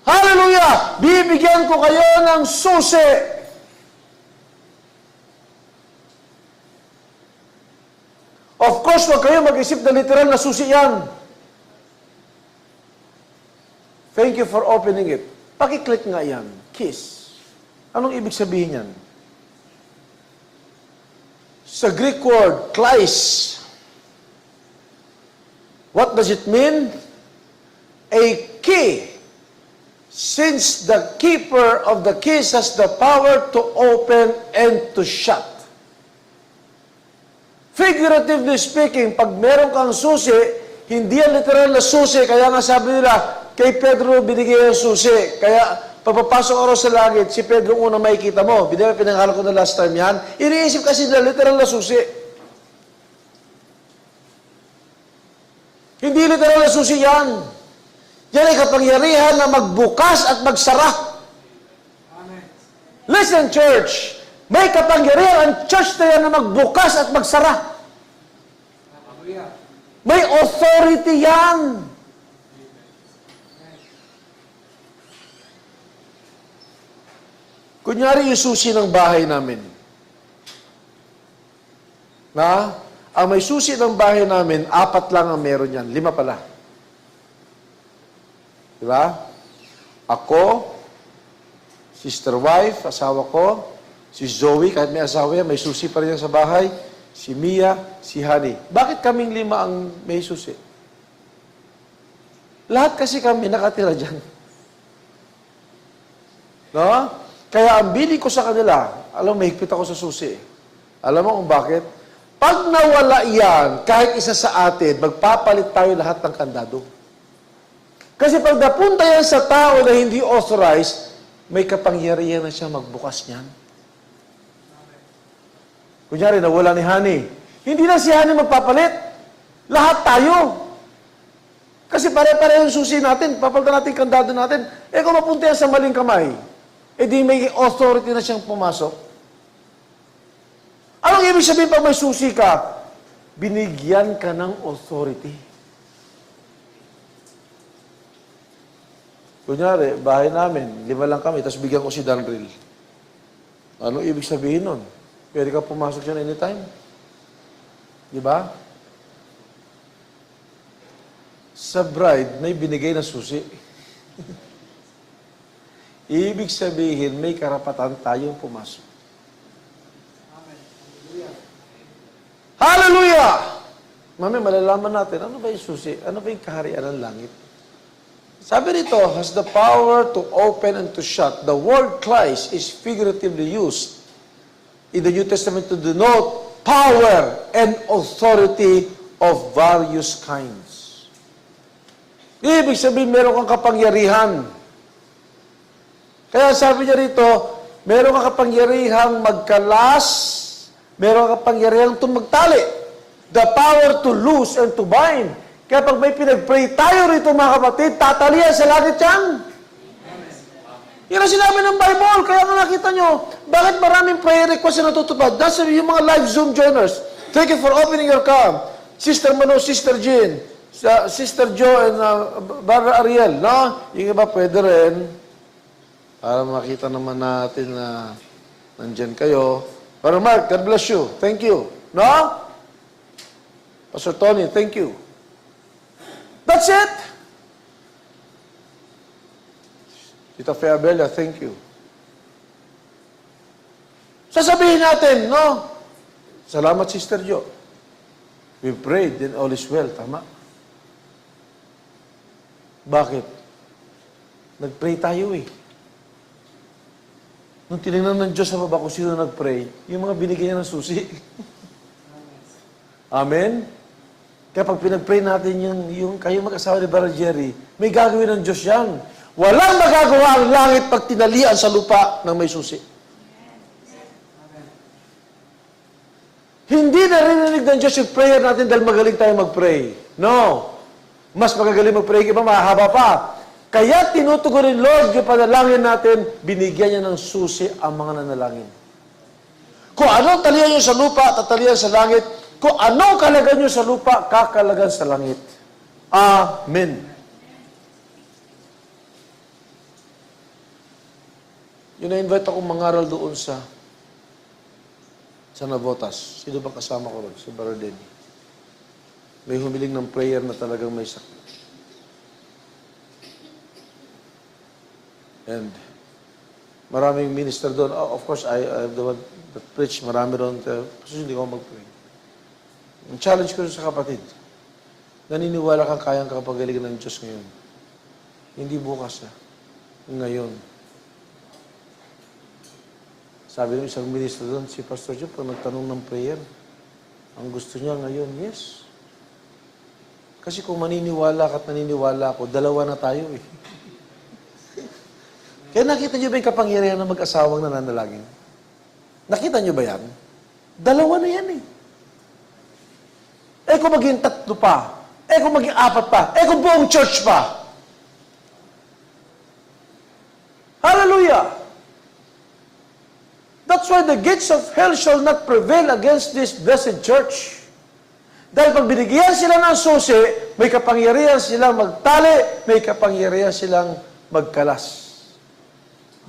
Hallelujah! Bibigyan ko kayo ng susi. Of course, huwag kayo mag-isip na literal na susi yan. Thank you for opening it. Pakiclick nga yan. Kiss. Anong ibig sabihin yan? Sa Greek word, kleis. What does it mean? A key. Since the keeper of the keys has the power to open and to shut. Figuratively speaking, pag meron kang susi, hindi yan literal na susi. Kaya nga sabi nila, kay Pedro binigay ang susi. Kaya pagpapasok araw sa langit, si Pedro unang makikita mo. Pinangalan ko na last time yan. Iniisip kasi nila literal na susi. Hindi literal na susi yan. Yan ay kapangyarihan na magbukas at magsara. Amen. Listen, church. May kapangyarihan ang church na yan na magbukas at magsara. May authority yan. Kunyari, yung susi ng bahay namin. Ang may susi ng bahay namin, 4 lang ang meron yan. 5 pala. Diba? Ako, sister wife, asawa ko, si Zoe, kahit may asawa yan, may susi pa rin yan sa bahay, si Mia, si Honey. Bakit kaming 5 ang may susi? Lahat kasi kami nakatira dyan. No? Kaya ang bili ko sa kanila, alam mo, mahigpit ako sa susi. Alam mo kung bakit? Pag nawala yan, kahit isa sa atin, magpapalit tayo lahat ng kandado. Kasi pag napunta yan sa tao na hindi authorized, may kapangyarihan na siya magbukas niyan. Kunyari, nawala ni Honey. Hindi na si Honey magpapalit. Lahat tayo. Kasi pare-pare yung susi natin, papalitan natin kandado natin. Kung mapunta yan sa maling kamay, di may authority na siyang pumasok. Anong ibig sabihin pag may susi ka? Binigyan ka ng authority. Kunyari, bahay namin, 5 lang kami, tapos bigyan ko si Danril. Anong ibig sabihin nun? Pwede ka pumasok dyan anytime. Di ba? Sa bride, may binigay na susi. Ibig sabihin, may karapatan tayong pumasok. Hallelujah! Mami, malalaman natin, ano ba yung susi? Ano ba yung kaharian ng langit? Sabi rito, has the power to open and to shut. The word kleis is figuratively used in the New Testament to denote power and authority of various kinds. Ibig sabihin, meron kang kapangyarihan. Kaya sabi niya rito, meron kang kapangyarihang magkalas, meron kang kapangyarihang magtali. The power to loose and to bind. Kaya pag may pinag-pray tayo rito mga kapatid, tatalian sa langit yan. Yan ang sinabi ng Bible. Kaya nga nakita nyo, bakit maraming prayer requests na natutupad? That's yung mga live Zoom joiners. Thank you for opening your cam. Sister Mano, Sister Jean, Sister Jo, and Brother Ariel. No? Yung iba pwede rin. Para makita naman natin na nandyan kayo. Brother Mark, God bless you. Thank you. No? Pastor Tony, thank you. That's it. Tita Feabella, thank you. Sasabihin natin, no? Salamat, Sister Jo. We prayed, then all is well. Tama? Bakit? Nag-pray tayo eh. Nung tinignan ng Diyos sa baba kung sino nag-pray, yung mga binigyan niya ng susi. Amen? Kaya pag pinag-pray natin yung kayo mag-asawa ni Brother Jerry, may gagawin ng Diyos yan. Walang magagawa ang langit pag tinalian sa lupa ng may susi. Hindi narinig ng Diyos yung prayer natin dahil magaling tayo mag-pray. No. Mas magagaling mag-pray, iba mahaba pa. Kaya tinutugunin Lord yung panalangin natin, binigyan niya ng susi ang mga nanalangin. Kung anong talian niyo sa lupa, tatalian sa langit. Kung anong kalagan niyo sa lupa, kakalagan sa langit. Amen. Yun na-invite akong mangaral doon sa Navotas. Sino ba kasama ko ron? Si Brother Denny. May humiling ng prayer na talagang may sakit. And maraming minister doon. Oh, of course, I am the one that preach. Marami doon. Kasi hindi ko mag-pray. Ang challenge ko sa kapatid, naniniwala kang kayang kapagalingan ng Diyos ngayon. Hindi bukas na. Ngayon. Sabi ng isang minister doon, si Pastor Joe, pag nagtanong ng prayer, ang gusto niya ngayon, yes. Kasi kung maniniwala ka at naniniwala ako, dalawa na tayo eh. Kaya nakita niyo ba yung kapangyarihan ng mag-asawang nananalangin? Nakita niyo ba yan? Dalawa na yan eh. Eh kung maging 3 pa, eh kung maging 4 pa, eh kung buong church pa. Hallelujah! That's why the gates of hell shall not prevail against this blessed church. Dahil pag binigyan sila ng susi, may kapangyarihan silang magtali, may kapangyarihan silang magkalas.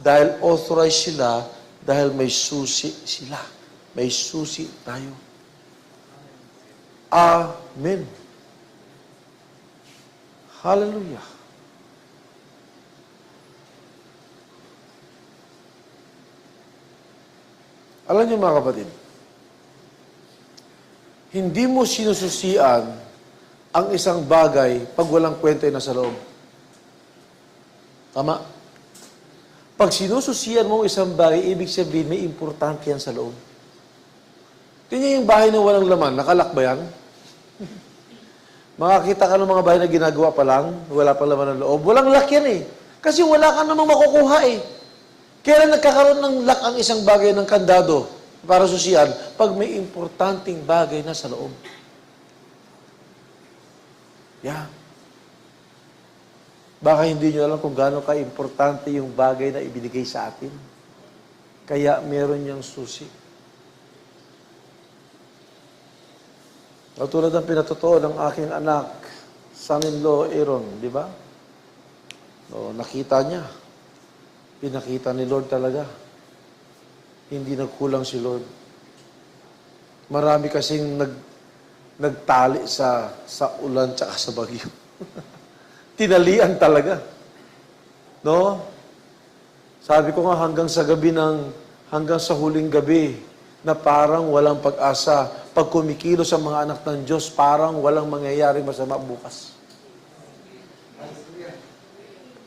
Dahil authorized sila, dahil may susi sila. May susi tayo. Amen. Hallelujah. Alam niyo mga kapatid, hindi mo sinususian ang isang bagay pag walang kwenta na sa loob. Tama? Pag sinususian mo ang isang bagay, ibig sabihin may importante yan sa loob. Tingnan yung bahay na walang laman, nakalak ba yan? Makakita ka ng mga bahay na ginagawa pa lang, wala pa laman ng loob. Walang lock yan eh. Kasi wala ka namang makukuha eh. Kaya nagkakaroon ng lock ang isang bagay ng kandado para susian pag may importanteng bagay na sa loob. Yeah. Baka hindi nyo alam kung gaano ka-importante yung bagay na ibinigay sa atin. Kaya meron niyang susi. Tulad ng pinatotoo ng aking anak, son-in-law Aaron, di ba? O, nakita niya. Pinakita ni Lord talaga. Hindi nagkulang si Lord. Marami kasing nagtali sa ulan tsaka sa bagyo. Tinalian talaga. No? Sabi ko nga hanggang sa huling gabi na parang walang pag-asa. Pag kumikilos ang mga anak ng Diyos, parang walang mangyayaring masama bukas.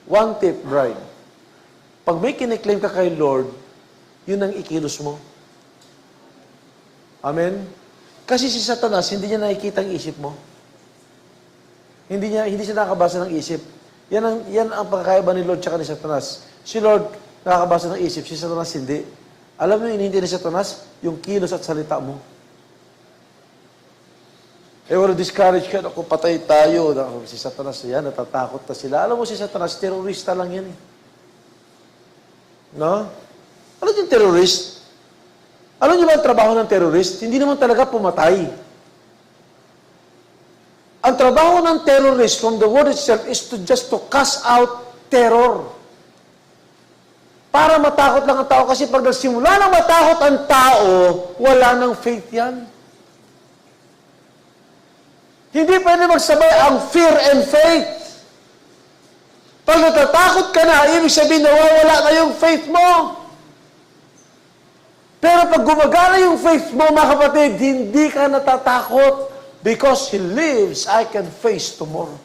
One tip, bride. Pag may kiniklaim ka kay Lord, yun ang ikilos mo. Amen? Kasi si Satanas, hindi niya nakikita ang isip mo. Hindi siya nakakabasa ng isip. Yan ang pagkakaiba ni Lord tsaka ni Satanas. Si Lord nakakabasa ng isip, si Satanas hindi. Alam mo yung hindi ni Satanas? Yung kilos at salita mo. Wala discourage ka, ako patay tayo. Si Satanas yan, natatakot na sila. Alam mo si Satanas, terorista lang yan eh. No? Ano yung terrorist? Alam niyo ba ang trabaho ng terrorist? Hindi naman talaga pumatay. Ang trabaho ng terrorist from the word itself is just to cast out terror. Para matakot lang ang tao. Kasi pag nagsimula ng matakot ang tao, wala nang faith yan. Hindi pwede magsabay ang fear and faith. Pag natatakot ka na, ibig sabihin nawawala na yung faith mo. Pero pag gumagana yung faith mo, mga kapatid, hindi ka natatakot. Because He lives, I can face tomorrow.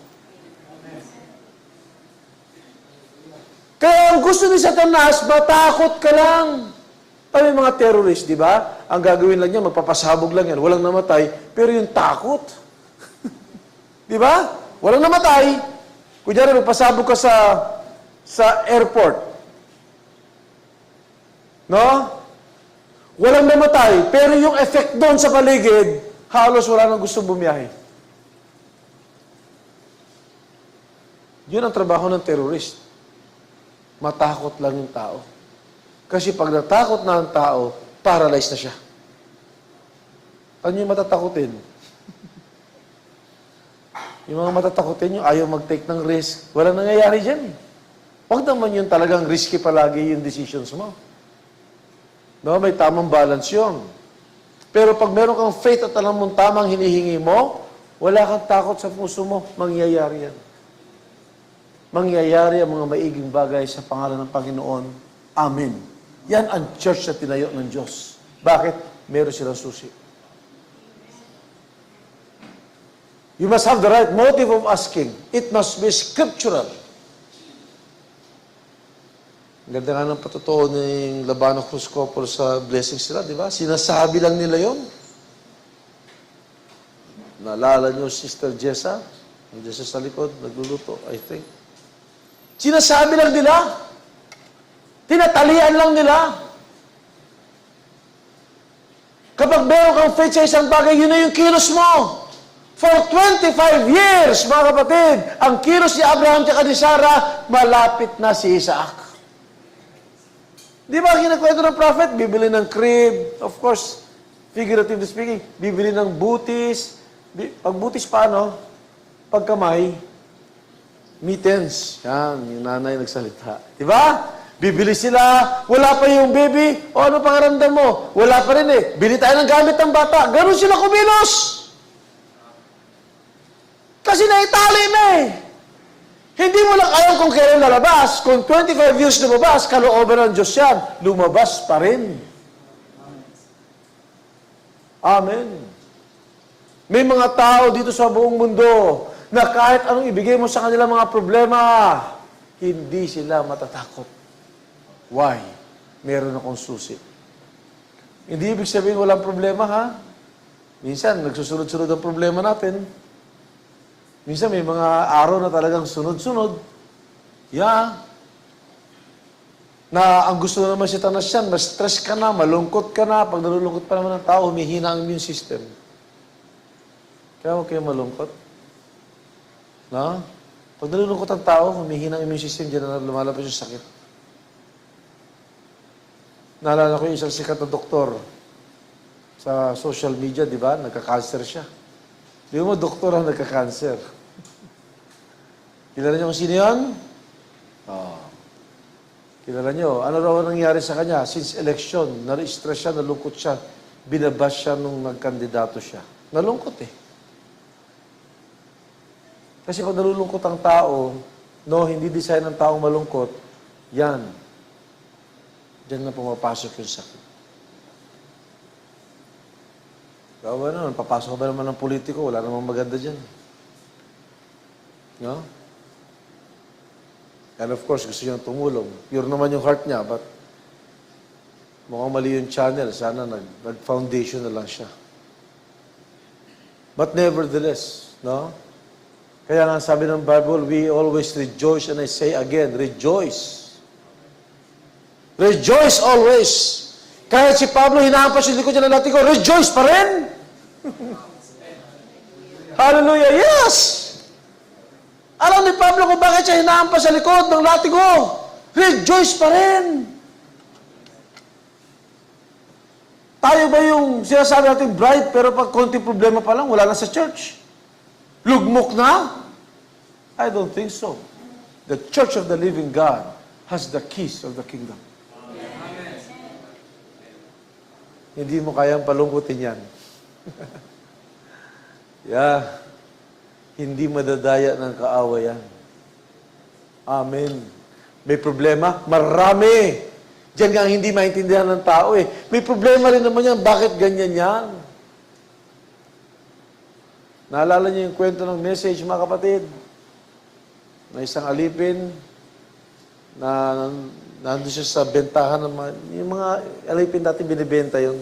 Kaya ang gusto ni Satanas, matakot ka lang. Ay, mga terrorist, di ba? Ang gagawin lang niya, magpapasabog lang yan. Walang namatay, pero yung takot. Di ba? Walang namatay. Kunyari, magpasabog ka sa airport. No? Walang namatay, pero yung effect doon sa paligid, halos wala nang gustong bumiyahe. Yun ang trabaho ng terrorist. Matakot lang yung tao. Kasi pag natakot na ang tao, paralyzed na siya. Ano yung matatakutin? Yung mga matatakutin yung ayaw mag-take ng risk. Walang nangyayari dyan. Huwag naman yun talagang risky palagi yung decisions mo. No, may tamang balance yun. Pero pag meron kang faith at alam mong tamang hinihingi mo, wala kang takot sa puso mo, mangyayari yan. Mangyayari ang mga maiging bagay sa pangalan ng Panginoon. Amen. Yan ang church na tinayo ng Diyos. Bakit? Meron silang susi. You must have the right motive of asking. It must be scriptural. Ganda nga ng patotoo ng Labano Cruz Couple sa blessing sila, di ba? Sinasabi lang nila yon. Naalala nyo, Sister Jessa? Nandiyan siya sa likod, nagluluto, I think. Sinasabi lang nila. Tinatalian lang nila. Kapag meron kang faith sa isang bagay, yun na yung kilos mo. For 25 years, mga kapatid, ang kilos ni Abraham at ni Sarah, malapit na si Isaac. Di ba kinakwento ng prophet? Bibili ng crib, of course, figuratively speaking, bibili ng butis. Pag butis paano? Pag kamay, mittens. Yan, yung nanay nagsalita. Di ba? Bibili sila, wala pa yung baby, o ano pangaramdam mo? Wala pa rin eh. Bili tayo ng gamit ng bata. Ganun sila kumilos. Kasi naitali na eh. Hindi mo lang alam kung kailan lalabas. Kung 25 years lumabas, kalooban ng Diyos yan. Lumabas pa rin. Amen. May mga tao dito sa buong mundo na kahit anong ibigay mo sa kanila mga problema, hindi sila matatakot. Why? Meron akong susi. Hindi ibig sabihin walang problema, ha? Minsan, nagsusunod-sunod ang problema natin. Minsan may mga araw na talagang sunod-sunod. Yeah. Na ang gusto na naman si Satanas yan, ma-stress ka na, malungkot ka na. Pag nalulungkot pa naman ng tao, humihina ang immune system. Kaya huwag kayo malungkot. No? Pag nalulungkot ang tao, humihina ang immune system, dyan na lumalabas yung sakit. Naalala ko yung isang sikat na doktor sa social media, di ba? Nagka-cancer siya. Di mo, doktor ang nagka-cancer. Kilala niyo kung sino yun? Oh. Kilala niyo. Ano raw ang nangyari sa kanya? Since election, na-stress siya, nalungkot siya, binabas siya nung nagkandidato siya. Nalungkot eh. Kasi kung nalulungkot ang tao, no, hindi design ng taong malungkot, yan. Diyan na pumapasok yung sakit. Kaya ba naman, papasok ba naman ng politiko? Wala namang maganda dyan. No? And of course, gusto niyang tumulong. Pure naman yung heart niya, but mukhang mali yung channel. Sana nag-foundation na lang siya. But nevertheless, no? Kaya nga sabi ng Bible, we always rejoice. And I say again, rejoice. Rejoice always. Kahit si Pablo hinahampas yung likod niya ng latigo, rejoice pa rin. Hallelujah, yes! Alam ni Pablo kung bakit siya hinahampas sa likod ng latigo. Rejoice pa rin. Tayo ba yung sinasabi natin bright, pero pag konting problema pa lang, wala na sa church? Lugmok na? I don't think so. The church of the living God has the keys of the kingdom. Hindi mo kayang palungkutin yan. Yeah. Hindi madadaya ng kaawayan. Amen. May problema? Marami. Diyan nga ang hindi maintindihan ng tao eh. May problema rin naman yan. Bakit ganyan yan? Naalala niyo yung kwento ng message, mga kapatid? Na isang alipin na nandun siya sa bentahan ng yung mga alipin dati binibenta yun.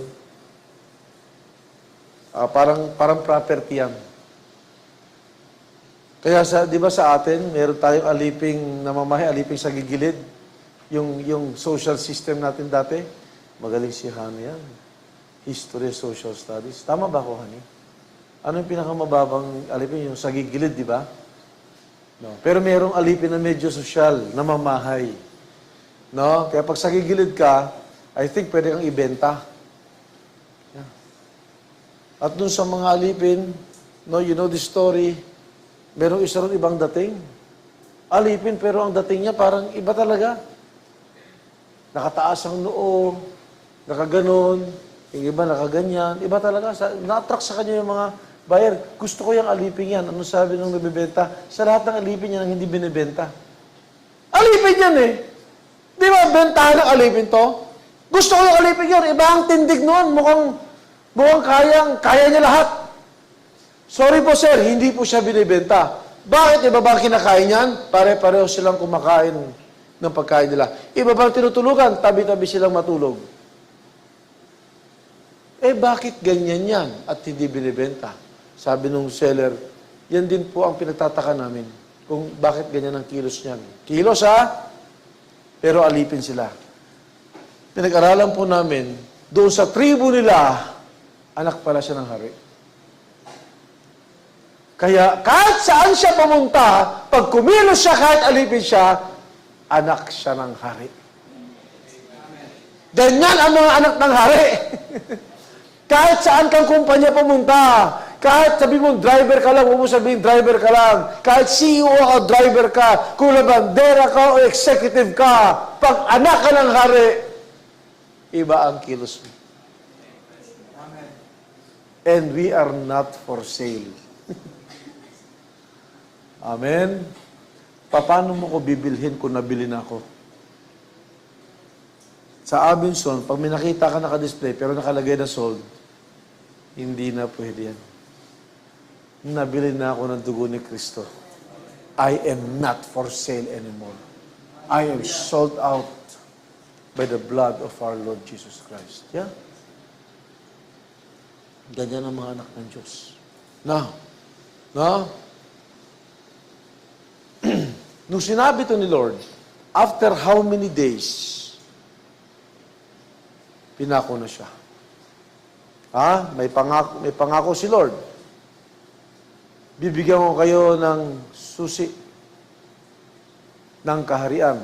Parang property yan. Kaya di ba sa atin, meron tayong aliping namamahay, aliping sa gigilid. Yung social system natin dati, magaling si Hana yan. History, social studies. Tama ba ako, Hani? Ano yung pinakamababang alipin? Yung sa gigilid, di ba? No. Pero merong alipin na medyo social, namamahay. No? Kaya pag sa gigilid ka, I think pwede kang ibenta. Yeah. At dun sa mga alipin, no, you know the story, merong isa ron ibang dating. Alipin, pero ang dating niya parang iba talaga. Nakataas ang noo, nakaganon, yung iba nakaganyan, iba talaga. Na-attract sa kanya yung mga buyer. Gusto ko yung alipin yan. Ano sabi nung nabibenta? Sa lahat ng alipin yan ang hindi binibenta. Alipin yan eh. Di ba, bentahan ng alipin to? Gusto ko yung alipin yan. Iba ang tindig noon. Mukhang kaya niya lahat. Sorry po sir, hindi po siya binibenta. Bakit? Iba ba kinakain yan? Pare-pareho silang kumakain ng pagkain nila. Iba bang tinutulugan? Tabi-tabi silang matulog. Bakit ganyan yan at hindi binibenta? Sabi nung seller, yan din po ang pinagtataka namin. Kung bakit ganyan ang kilos niyan. Kilos ha? Pero alipin sila. Pinag-aralan po namin, doon sa tribu nila, anak pala siya ng hari. Kaya kahit saan siya pumunta, pag kumilos siya kahit alipin siya, anak siya ng hari. Ganyan ang mga anak ng hari. Kahit saan kang kumpanya pumunta, kahit sabi mo driver ka lang, huwag mo sabihin driver ka lang. Kahit CEO o driver ka, kung labandera ka o executive ka, pag anak ka ng hari, iba ang kilos mo. And we are not for sale. Amen? Paano mo ko bibilhin kung nabili na ako? Sa Abinson, pag may nakita ka naka-display pero nakalagay na sold, hindi na pwede yan. Nabili na ako ng dugo ni Kristo. I am not for sale anymore. I am sold out by the blood of our Lord Jesus Christ. Yeah? Ganyan ang mga anak ng Diyos. Now, nung sinabi to ni Lord, after how many days, pinako na siya. May pangako si Lord. Bibigyan ko kayo ng susi ng kaharian.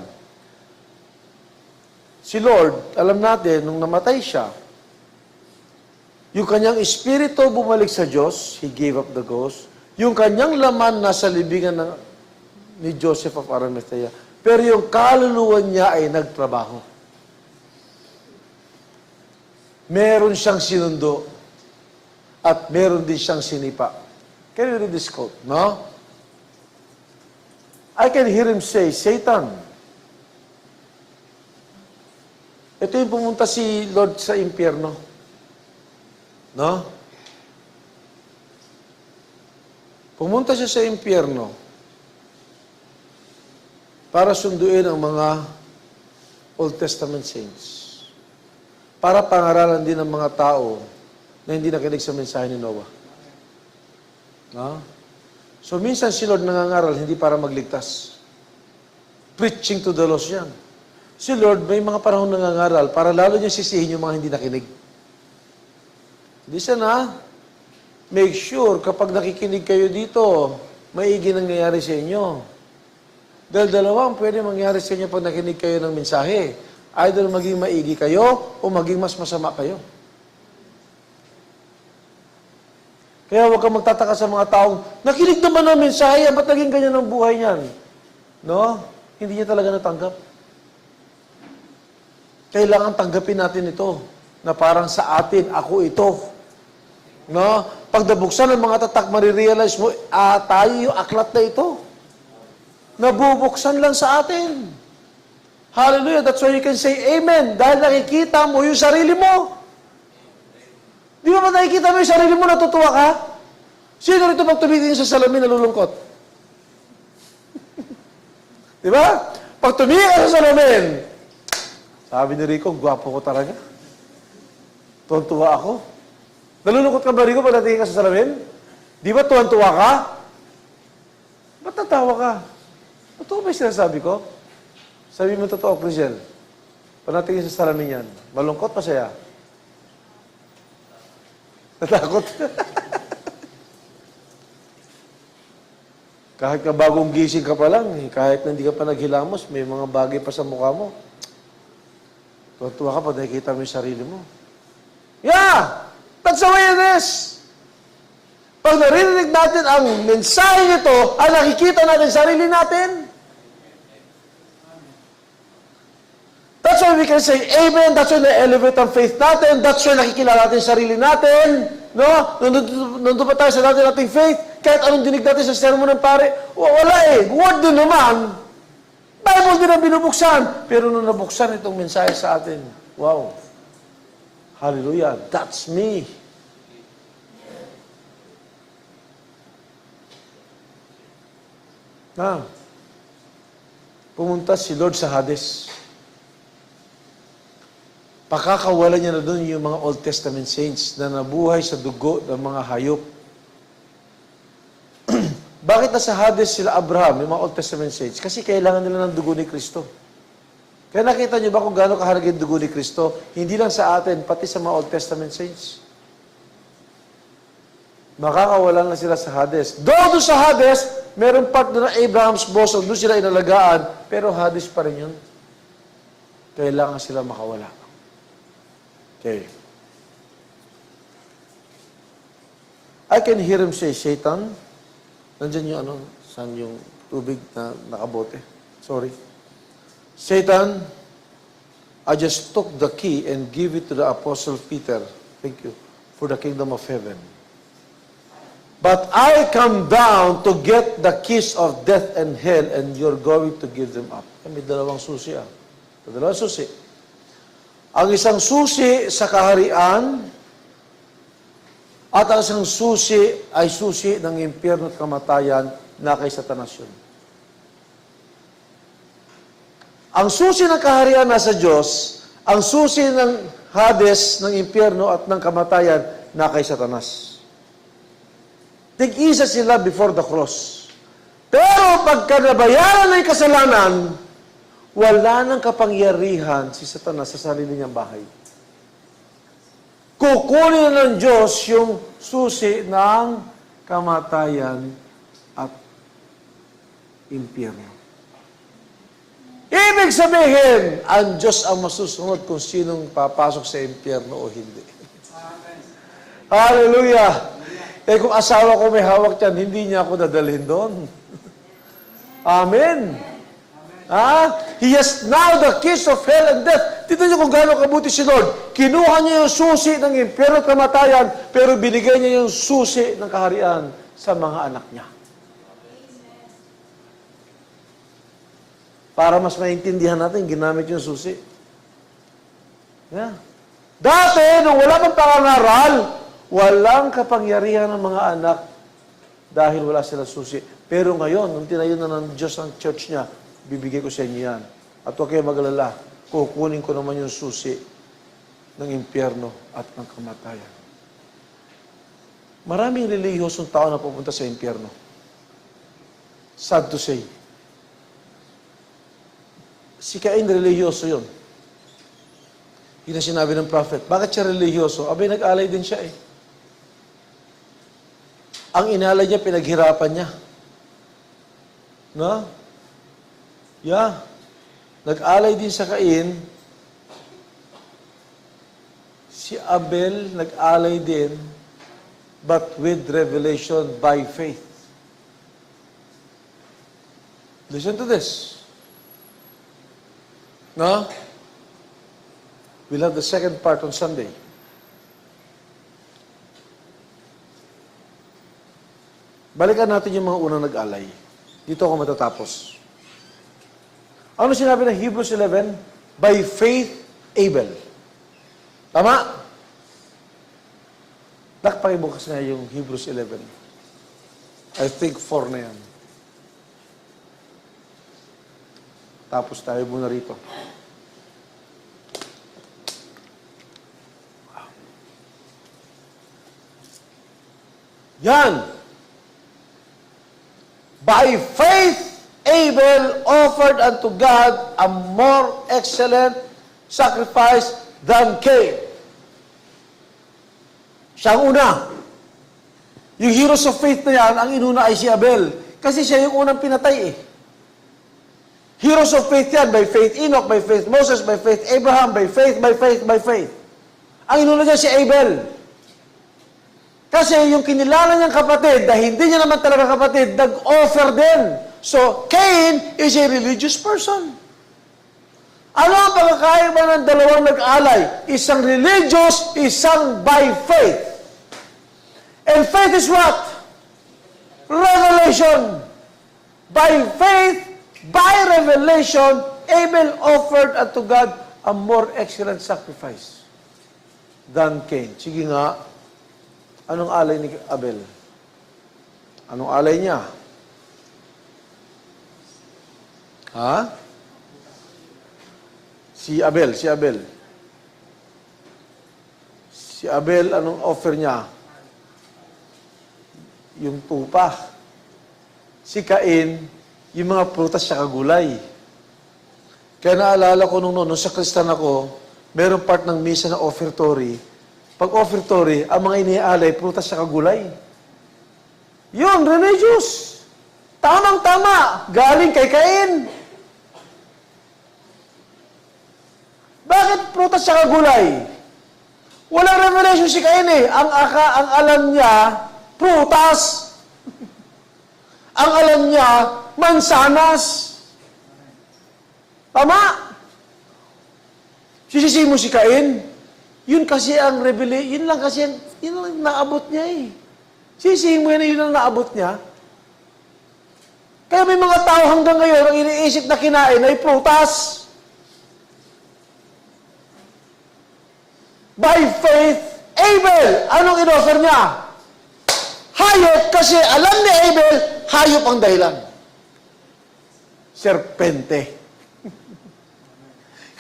Si Lord, alam natin, nung namatay siya, yung kanyang espiritu bumalik sa Diyos, He gave up the ghost. Yung kanyang laman nasa libingan ni Joseph of Arimathea. Pero yung kaluluwa niya ay nagtrabaho. Meron siyang sinundo at meron din siyang sinipa. Can you read this quote? No? I can hear him say, Satan. Ito yung pumunta si Lord sa impyerno. No? Pumunta siya sa impyerno para sunduin ang mga Old Testament saints. Para pangaralan din ng mga tao na hindi nakinig sa mensahe ni Noah. No? So, minsan si Lord nangangaral, hindi para magligtas. Preaching to the lost yan. Si Lord, may mga panahon nangangaral para lalo niya sisihin yung mga hindi nakinig. Listen make sure kapag nakikinig kayo dito, maigi nangyayari sa inyo. Dahil dalawa ang pwede mangyari sa inyo pag nakinig kayo ng mensahe. Either maging maigi kayo o maging mas masama kayo. Kaya huwag kang magtataka sa mga taong, nakinig naman ng mensahe, ba't naging ganyan ang buhay niyan? No? Hindi niya talaga natanggap. Kailangan tanggapin natin ito. na parang sa atin, ako ito. No? Pag nabuksan ng mga tatak, marirealize mo, tayo yung aklat na ito. Nabubuksan lang sa atin. Hallelujah. That's why you can say amen. Dahil nakikita mo yung sarili mo. Di ba nakikita mo yung sarili mo, natutuwa ka? Sino rito pag tumitingin sa salamin, nalulungkot? Di ba? Pag tumingin ka sa salamin, sabi ni Rico, gwapo ko talaga. Tuwan-tuwa ako. Nalulungkot ka ba, Rico, pag natingin ka sa salamin? Di ba tuwan-tuwa ka? Ba't natawa ka? Totoo ba yung sinasabi ko? Sabi mo totoo, Crisel. Pag natingin sa salamin yan, malungkot, masaya. Natakot. Kahit ka bagong gising ka pa lang, kahit na hindi ka pa naghilamos, may mga bagay pa sa mukha mo. Tuwa-tuwa ka pag nakikita mo yung sarili mo. Yeah! That's the way it is! Pag narinig natin ang mensahe nito, ay nakikita natin sarili natin. That's why we can say amen. That's why na-elevate ang faith natin. That's why nakikilala natin sarili natin. No? Nandun pa tayo sa nating faith. Kahit anong dinig natin sa sermon ng pare, wala eh. Word din naman. Bible din ang binubuksan. Pero nung nabuksan itong mensahe sa atin, wow. Hallelujah. That's me. Pumunta si Lord sa Hades. Pakakawalan niya na doon yung mga Old Testament saints na nabuhay sa dugo ng mga hayop. Bakit nasa Hades sila Abraham, yung mga Old Testament saints? Kasi kailangan nila ng dugo ni Kristo. Kaya nakita niyo ba kung gaano kahalaga yung dugo ni Kristo? Hindi lang sa atin, pati sa mga Old Testament saints. Makakawalan na sila sa Hades. Doon sa Hades, merong part doon na Abraham's bosom, doon sila inalagaan, pero Hades pa rin yun. Kailangan sila makawala. Okay. I can hear him say, Satan, nandyan yung saan yung tubig na nakabote. Sorry. Satan, I just took the key and give it to the Apostle Peter. Thank you. For the kingdom of heaven. But I come down to get the keys of death and hell and you're going to give them up. May dalawang susi Dalawang susi. Ang isang susi sa kaharian at ang isang susi ay susi ng impyerno at kamatayan na kay Satanas yun. Ang susi ng kaharian nasa Diyos, ang susi ng Hades, ng impyerno at ng kamatayan na kay Satanas. Tig-isa sila before the cross. Pero pagka nabayaran ng kasalanan, wala nang kapangyarihan si Satanas sa sarili niyang bahay. Kukunin ng Diyos yung susi ng kamatayan at impyerno. Ibig sabihin, ang Diyos ang masusunod kung sinong papasok sa impyerno o hindi. Hallelujah! Eh kung asawa ko may hawak dyan, hindi niya ako dadalhin doon. Amen! He has now the keys of hell and death. Tito niyo kung gaano kabuti si Lord. Kinuha niya yung susi ng impyerno at kamatayan, pero binigay niya yung susi ng kaharian sa mga anak niya. Para mas maintindihan natin, ginamit yung susi. Yeah. Dati, nung wala pang pangangaral, walang kapangyarihan ng mga anak dahil wala sila susi. Pero ngayon, nung tinayo na ng Diyos ang church niya, bibigay ko sa inyo yan. At huwag kayo magalala, kukunin ko naman yung susi ng impyerno at ng kamatayan. Maraming relihiyosong tao na pupunta sa impyerno. Sad to say. Si Cain, relihiyoso yun. Yun ang sinabi ng prophet. Bakit siya relihiyoso? Abay, nag-alay din siya eh. Ang inalay niya, pinaghirapan niya. No? Yeah. Nag-alay din sa Cain. Si Abel, nag-alay din, but with revelation by faith. Listen to this. No? We'll have the second part on Sunday. Balikan natin yung mga unang nag-alay. Dito ako matatapos. Ano sinabi ng Hebrews 11? By faith, Abel. Tama? Pakibukas nga yung Hebrews 11. I think 4 na yan. Tapos tayo muna rito. Yan! By faith, Abel offered unto God a more excellent sacrifice than Cain. Siya ang una. Yung heroes of faith na yan, ang inuna ay si Abel. Kasi siya yung unang pinatay eh. Heroes of faith yan, by faith Enoch, by faith Moses, by faith Abraham, by faith, by faith, by faith. Ang inuna dyan si Abel. Kasi yung kinilala niyang kapatid, na hindi niya naman talaga kapatid, nag-offer din. So, Cain is a religious person. Ano ang pagkakaiba ng dalawang nag-alay? Isang religious, isang by faith. And faith is what? Revelation. By faith, by revelation, Abel offered unto God a more excellent sacrifice than Cain. Sige nga, anong alay ni Abel? Anong alay niya? Ha? Si Abel. Si Abel, anong offer niya? Yung tupa. Si Cain, yung mga prutas sa gulay. Kaya naalala ko nung sa Kristan ako, mayroong part ng misa na offertory. Pag offertory, ang mga iniaalay, prutas sa gulay. Yun, religious. Tamang-tama. Galing kay Cain. Bakit prutas sa gulay? Walang revelation si Cain eh. Ang alam niya, prutas. Ang alam niya, mansanas. Tama? Sisisi mo si Cain. Yun kasi ang revelation, yun lang naabot niya eh. Sisihin mo yun ang naabot niya. Kaya may mga tao hanggang ngayon, ang iniisip na kinain ay prutas. By faith, Abel, anong in-offer niya? Hayop, kasi alam ni Abel, hayop ang dahilan. Serpente.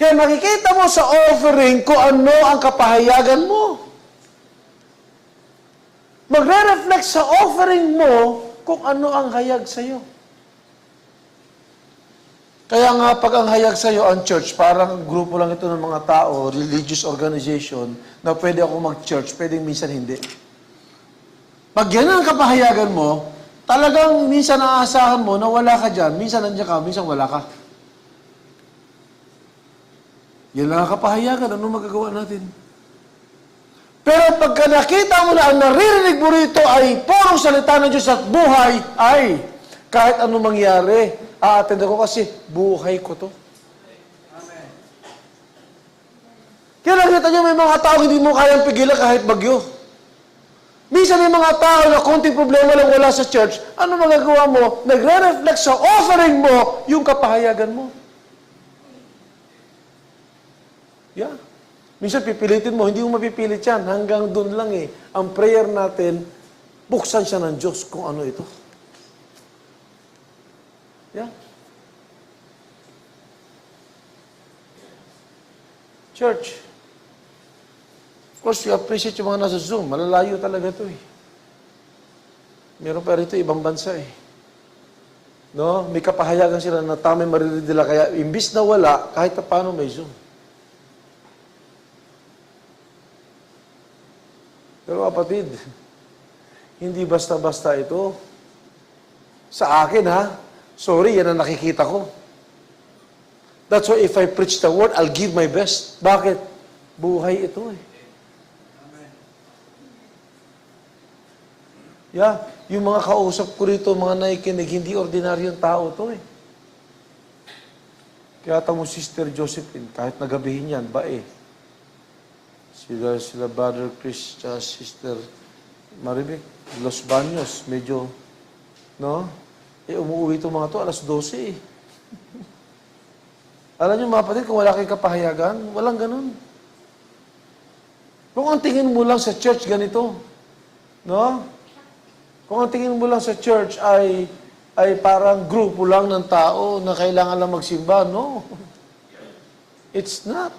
Kaya makikita mo sa offering kung ano ang kapahayagan mo. Magre-reflect sa offering mo kung ano ang hayag sa'yo. Kaya nga pag ang hayag sa'yo ang church, parang grupo lang ito ng mga tao, religious organization, na pwede ako mag-church, pwedeng minsan hindi. Pag yan ang kapahayagan mo, talagang minsan naaasahan mo na wala ka dyan, minsan nandiyan ka, minsan wala ka. Yan lang ang kapahayagan, ano magagawa natin? Pero pagka nakita mo na ang naririnig mo rito ay purong salita ng Diyos at buhay, ay kahit ano mangyari, a-attend ako kasi buhay ko to. Amen. Kaya nakita nyo may mga tao hindi mo kayang pigilan kahit bagyo. Minsan may mga tao na konting problema lang wala sa church, ano magagawa mo? Nagre-reflect sa offering mo yung kapahayagan mo. Yeah. Minsan pipilitin mo, hindi mo mapipilit yan. Hanggang doon lang eh. Ang prayer natin, buksan siya ng Diyos kung ano ito. Yeah. Church. Of course, we appreciate yung mga nasa Zoom. Malalayo talaga ito eh. Meron pa rito ibang bansa eh. No? May kapahayagan sila na tamay maririnig nila. Kaya imbis na wala, kahit na paano may Zoom. Pero kapatid, hindi basta-basta ito. Sa akin ha, sorry, yan ang nakikita ko. That's why if I preach the word, I'll give my best. Bakit? Buhay ito eh. Yeah, yung mga kausap ko rito, mga nakikinig, hindi ordinaryong tao to eh. Kaya tamo Sister Josephine, kahit nagabihin yan, ba eh. Sila Brother Chris, tsaka Sister Maribek, Los Baños, medyo, no? Umuwi itong mga to, alas 12 eh. Alam niyo mga kapatid, kung wala kayong kapahayagan, walang ganun. Kung ang tingin mo lang sa church, ganito. No? Kung ang tingin mo lang sa church ay parang grupo lang ng tao na kailangan lang magsimba, no? It's not.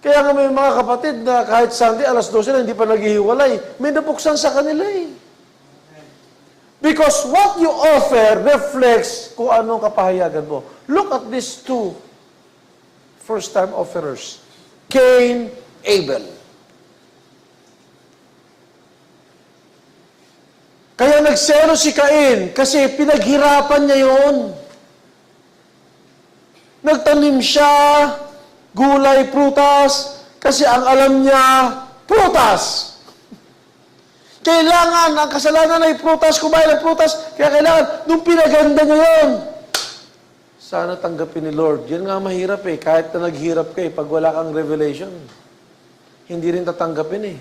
Kaya nga may mga kapatid na kahit Sunday, alas 12 na, hindi pa naghihiwalay. May nabuksan sa kanila eh. Because what you offer reflects kung anong kapahayagan mo. Look at these two first-time offerers. Cain, Abel. Kaya nagselo si Cain kasi pinaghirapan niya yon. Nagtanim siya, gulay, prutas, kasi ang alam niya, prutas. Kailangan, ang kasalanan ay prutas, kumain ng prutas, kaya kailangan, nung pinaganda niya yun, sana tanggapin ni Lord. Yan nga mahirap eh, kahit na naghirap ka pag wala kang revelation, hindi rin tatanggapin eh.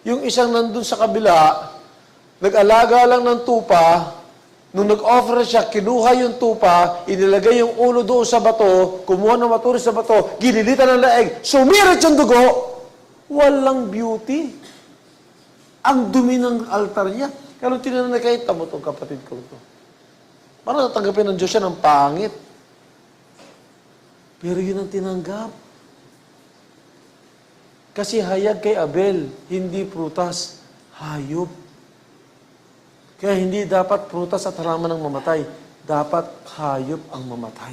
Yung isang nandun sa kabila, nag-alaga lang ng tupa, nung nag-offer siya, kinuha yung tupa, inilagay yung ulo doon sa bato, kumuha ng maturis sa bato, ginilitan ng laeg, sumirit yung dugo, walang beauty. Ang dumi ng altar niya. Kaya nung tinanong na kayo, tamo itong kapatid ko ito. Parang natanggapin ng Diyos siya ng pangit. Pero yun ang tinanggap. Kasi hayag kay Abel, hindi prutas, hayop. Kaya hindi dapat prutas at halaman ang mamatay. Dapat hayop ang mamatay.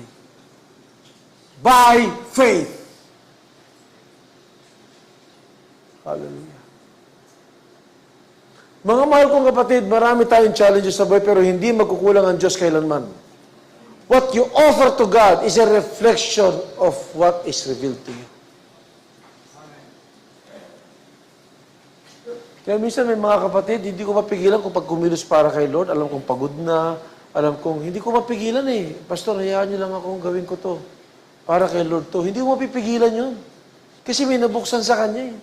By faith. Hallelujah. Mga mahal kong kapatid, marami tayong challenges sa buhay pero hindi magkukulang ang Diyos kailanman. What you offer to God is a reflection of what is revealed to you. Kaya minsan may mga kapatid, hindi ko mapigilan kung pag kumilos para kay Lord, alam kong pagod na, alam kong, hindi ko mapigilan eh. Pastor, hayaan niyo lang akong gawin ko to. Para kay Lord to. Hindi ko mapipigilan yun. Kasi may nabuksan sa Kanya eh.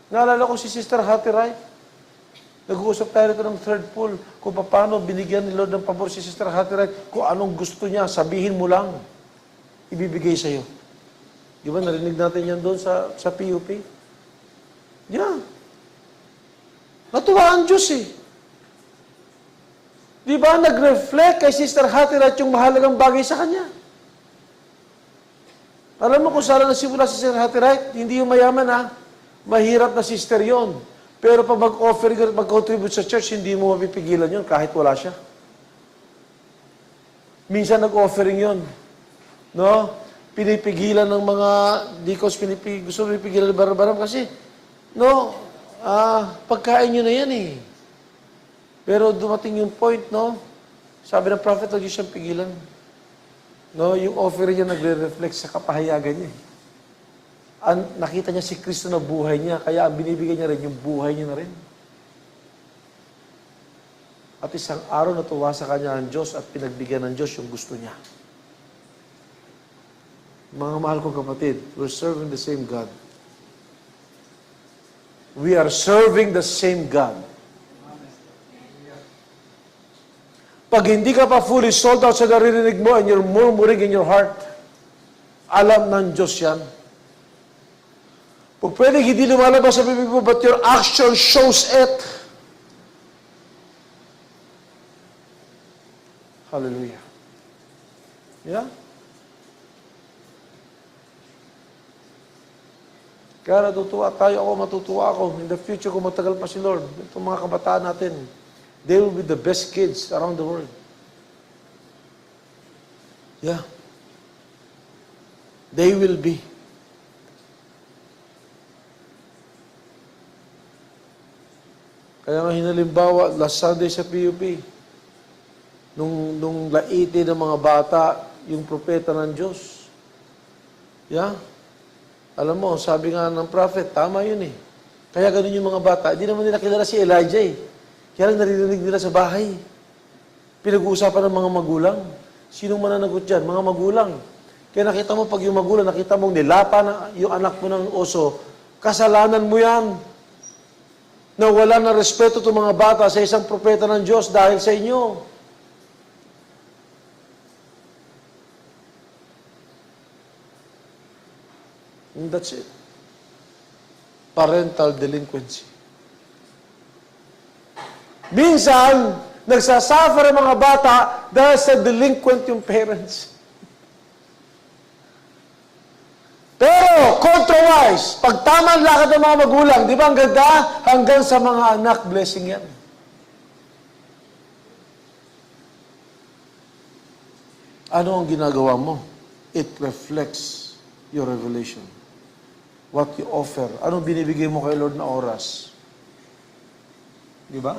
Naalala ko si Sister Hattie Wright. Nag-uusap tayo rito ng third pool kung paano binigyan ni Lord ng pabor si Sister Hattie Wright. Kung anong gusto niya, sabihin mo lang. Ibibigay sa'yo. Di ba, narinig natin yan doon sa PUP? Yeah. Natuwa ang Diyos eh. Di ba, nag-reflect kay Sister Hattie Wright yung mahalagang bagay sa kanya. Alam mo kung saan nagsimula si Sister Hattie Wright? Hindi yung mayaman ha. Mahirap na sister yon. Pero pag mag-offer ka at mag-contribute sa church, hindi mo mapipigilan yon kahit wala siya. Minsan nag-offering yon. No? Pinipigilan ng mga deacons, gusto pinipigilan ng barabaram kasi, no, pagkain nyo na yan eh. Pero dumating yung point, no? Sabi ng prophet, huwag siyang pigilan. No, yung offering niya nagre-reflect sa kapahayagan niya. Nakita niya si Kristo na buhay niya, kaya ang binibigay niya rin, yung buhay niya na rin. At isang araw natuwa sa kanya ang Diyos at pinagbigyan ng Diyos yung gusto niya. Mga mahal kong kapatid, we're serving the same God. We are serving the same God. Pag hindi ka pa fully sold out sa naririnig mo and you're murmuring in your heart, alam ng Diyos yan. Kung pwede hindi lumalabas sa bibig mo, but your action shows it. Hallelujah. Yeah? Kaya natutuwa tayo, matutuwa ako. In the future, kung matagal pa si Lord, itong mga kabataan natin, they will be the best kids around the world. Yeah. They will be. Kaya nga hinalimbawa, last Sunday sa PUP, nung laiti ng mga bata, yung propeta ng Diyos. Yeah? Alam mo, sabi nga ng prophet, tama yun eh. Kaya ganun yung mga bata. Hindi naman nila kilala si Elijah eh. Kaya lang naririnig nila sa bahay. Pinag-uusapan ng mga magulang. Sinong mananagot dyan? Mga magulang. Kaya nakita mo, pag yung magulang, nakita mong nilapa na yung anak mo ng oso, kasalanan mo yan. Na wala na respeto itong mga bata sa isang propeta ng Diyos dahil sa inyo. And that's it. Parental delinquency. Minsan, nagsasuffer ang mga bata dahil sa delinquent yung parents. Pero, contrawise, pag tama ang lakad ng mga magulang, di ba ang ganda? Hanggang sa mga anak, blessing yan. Ano ang ginagawa mo? It reflects your revelation. What you offer. Anong binibigay mo kay Lord na oras? Di ba?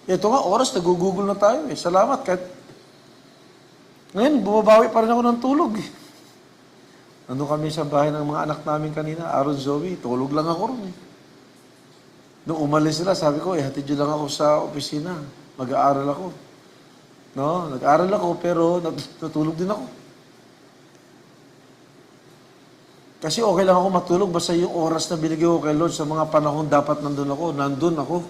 Ito nga, oras, nag-google na tayo. Salamat. Kahit ngayon, bumabawi pa rin ako ng tulog. Nandun kami sa bahay ng mga anak namin kanina, Aaron, Zoe, tulog lang ako ron. Nung umalis sila, sabi ko, hatid yun lang ako sa opisina. Mag-aaral ako. No? Nag-aaral ako, pero natulog din ako. Kasi okay lang ako matulog, basta yung oras na binigay ko kay Lord sa mga panahon dapat nandun ako.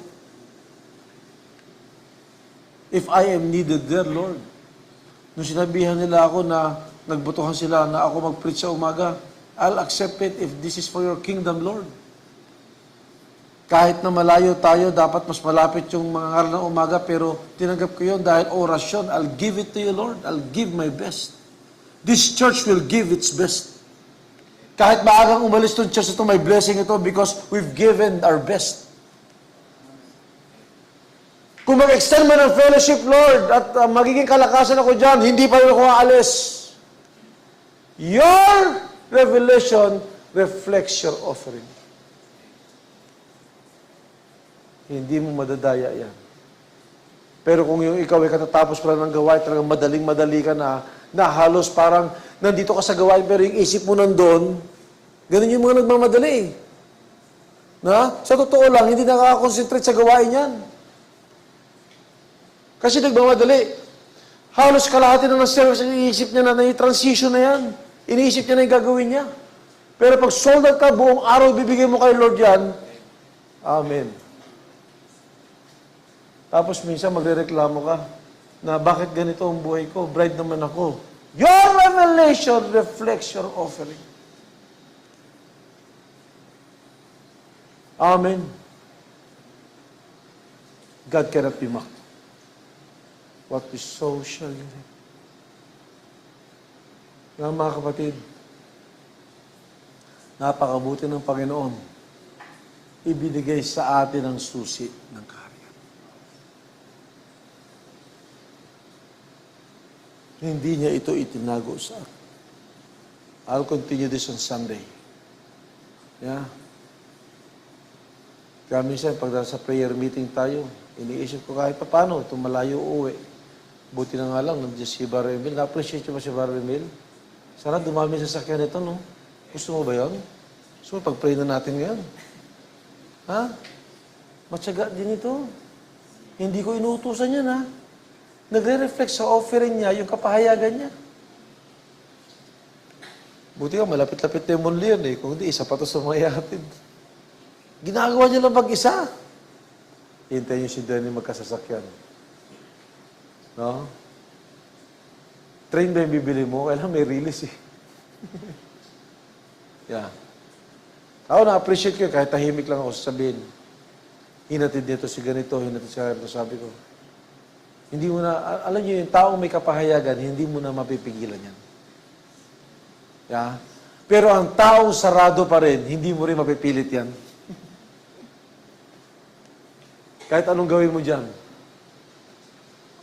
If I am needed there, Lord. Nung sinabihan nila ako na nagbutuhan sila na ako mag-preach sa umaga, I'll accept it if this is for your kingdom, Lord. Kahit na malayo tayo, dapat mas malapit yung mga ngaral ng umaga, pero tinanggap ko yun dahil orasyon. I'll give it to you, Lord. I'll give my best. This church will give its best. Kahit maagang umalis itong church ito, may blessing ito because we've given our best. Kung mag-extend mo ng fellowship, Lord, at magiging kalakasan ako dyan, hindi pa rin ako aalis. Your revelation reflects your offering. Hindi mo madadaya yan. Pero kung yung ikaw ay katatapos pa lang ng gawain, talagang madaling-madali ka na halos parang nandito ka sa gawain, pero yung isip mo nandun, ganun yung mga nagmamadali. Na? Sa totoo lang, hindi nakaka-concentrate sa gawain yan. Kasi nagmamadali. Halos kalahati na ng service, iniisip niya na transition na yan. Iniisip niya na yung gagawin niya. Pero pag sold out ka, buong araw bibigay mo kay Lord yan, amen. Tapos minsan magrereklamo ka na bakit ganito ang buhay ko? Bride naman ako. Your revelation reflects your offering. Amen. God cannot be mocked. What we sow shall you reap. Nga mga kapatid, napakabuti ng Panginoon. Ibinigay sa atin ang susi ng kaharian. Hindi niya ito itinago sa akin. I'll continue this on Sunday. Yeah. Kaya minsan, pag sa prayer meeting tayo, iniisip ko kahit pa paano, itong malayo uwi. Buti na nga lang, nandiyan si Brother Emil. Na-appreciate mo ba si Brother Emil? Sana dumami sa sakyan ito, no? Gusto mo ba yun? So, pag-pray na natin ngayon. Ha? Matyaga din ito. Hindi ko inuutusan yan, ha? Nagre-reflect sa offering niya yung kapahayagan niya. Buti ka, malapit-lapit na yung Monleon, eh. Kung hindi, isa pa ito sa mga ihatid. Ginagawa niya lang mag-isa. Hintayin niyo si Danny magkasasakyan. No? Train ba yung bibili mo? Kailangan may release, eh. Yeah. Ako na-appreciate ko, kahit tahimik lang ako sasabihin. Hinatid nito si ganito, hinatid si ganito, sabi ko. Hindi mo na, alam niyo yung taong may kapahayagan, hindi mo na mapipigilan yan. Yeah? Pero ang taong sarado pa rin, hindi mo rin mapipilit yan. Kahit anong gawin mo dyan,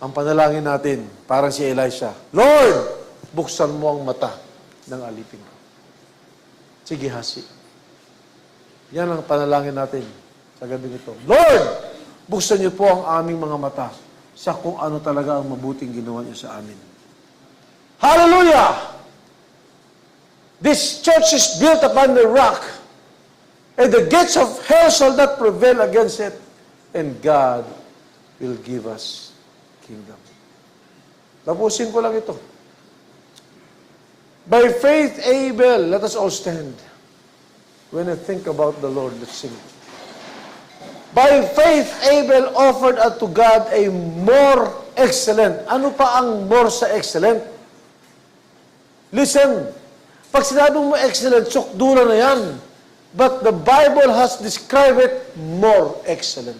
ang panalangin natin, parang si Elisha, Lord, buksan mo ang mata ng alipin ko. Sige, hasi. Yan ang panalangin natin sa gabi nito. Lord, buksan niyo po ang aming mga mata sa kung ano talaga ang mabuting ginawa niyo sa amin. Hallelujah! This church is built upon the rock, and the gates of hell shall not prevail against it, and God will give us kingdom. Tapusin ko lang ito. By faith, Abel, let us all stand. When I think about the Lord, let's sing. By faith, Abel offered unto God a more excellent. Ano pa ang more sa excellent? Listen, pag sinabing mo excellent, sukdura na yan. But the Bible has described it more excellent.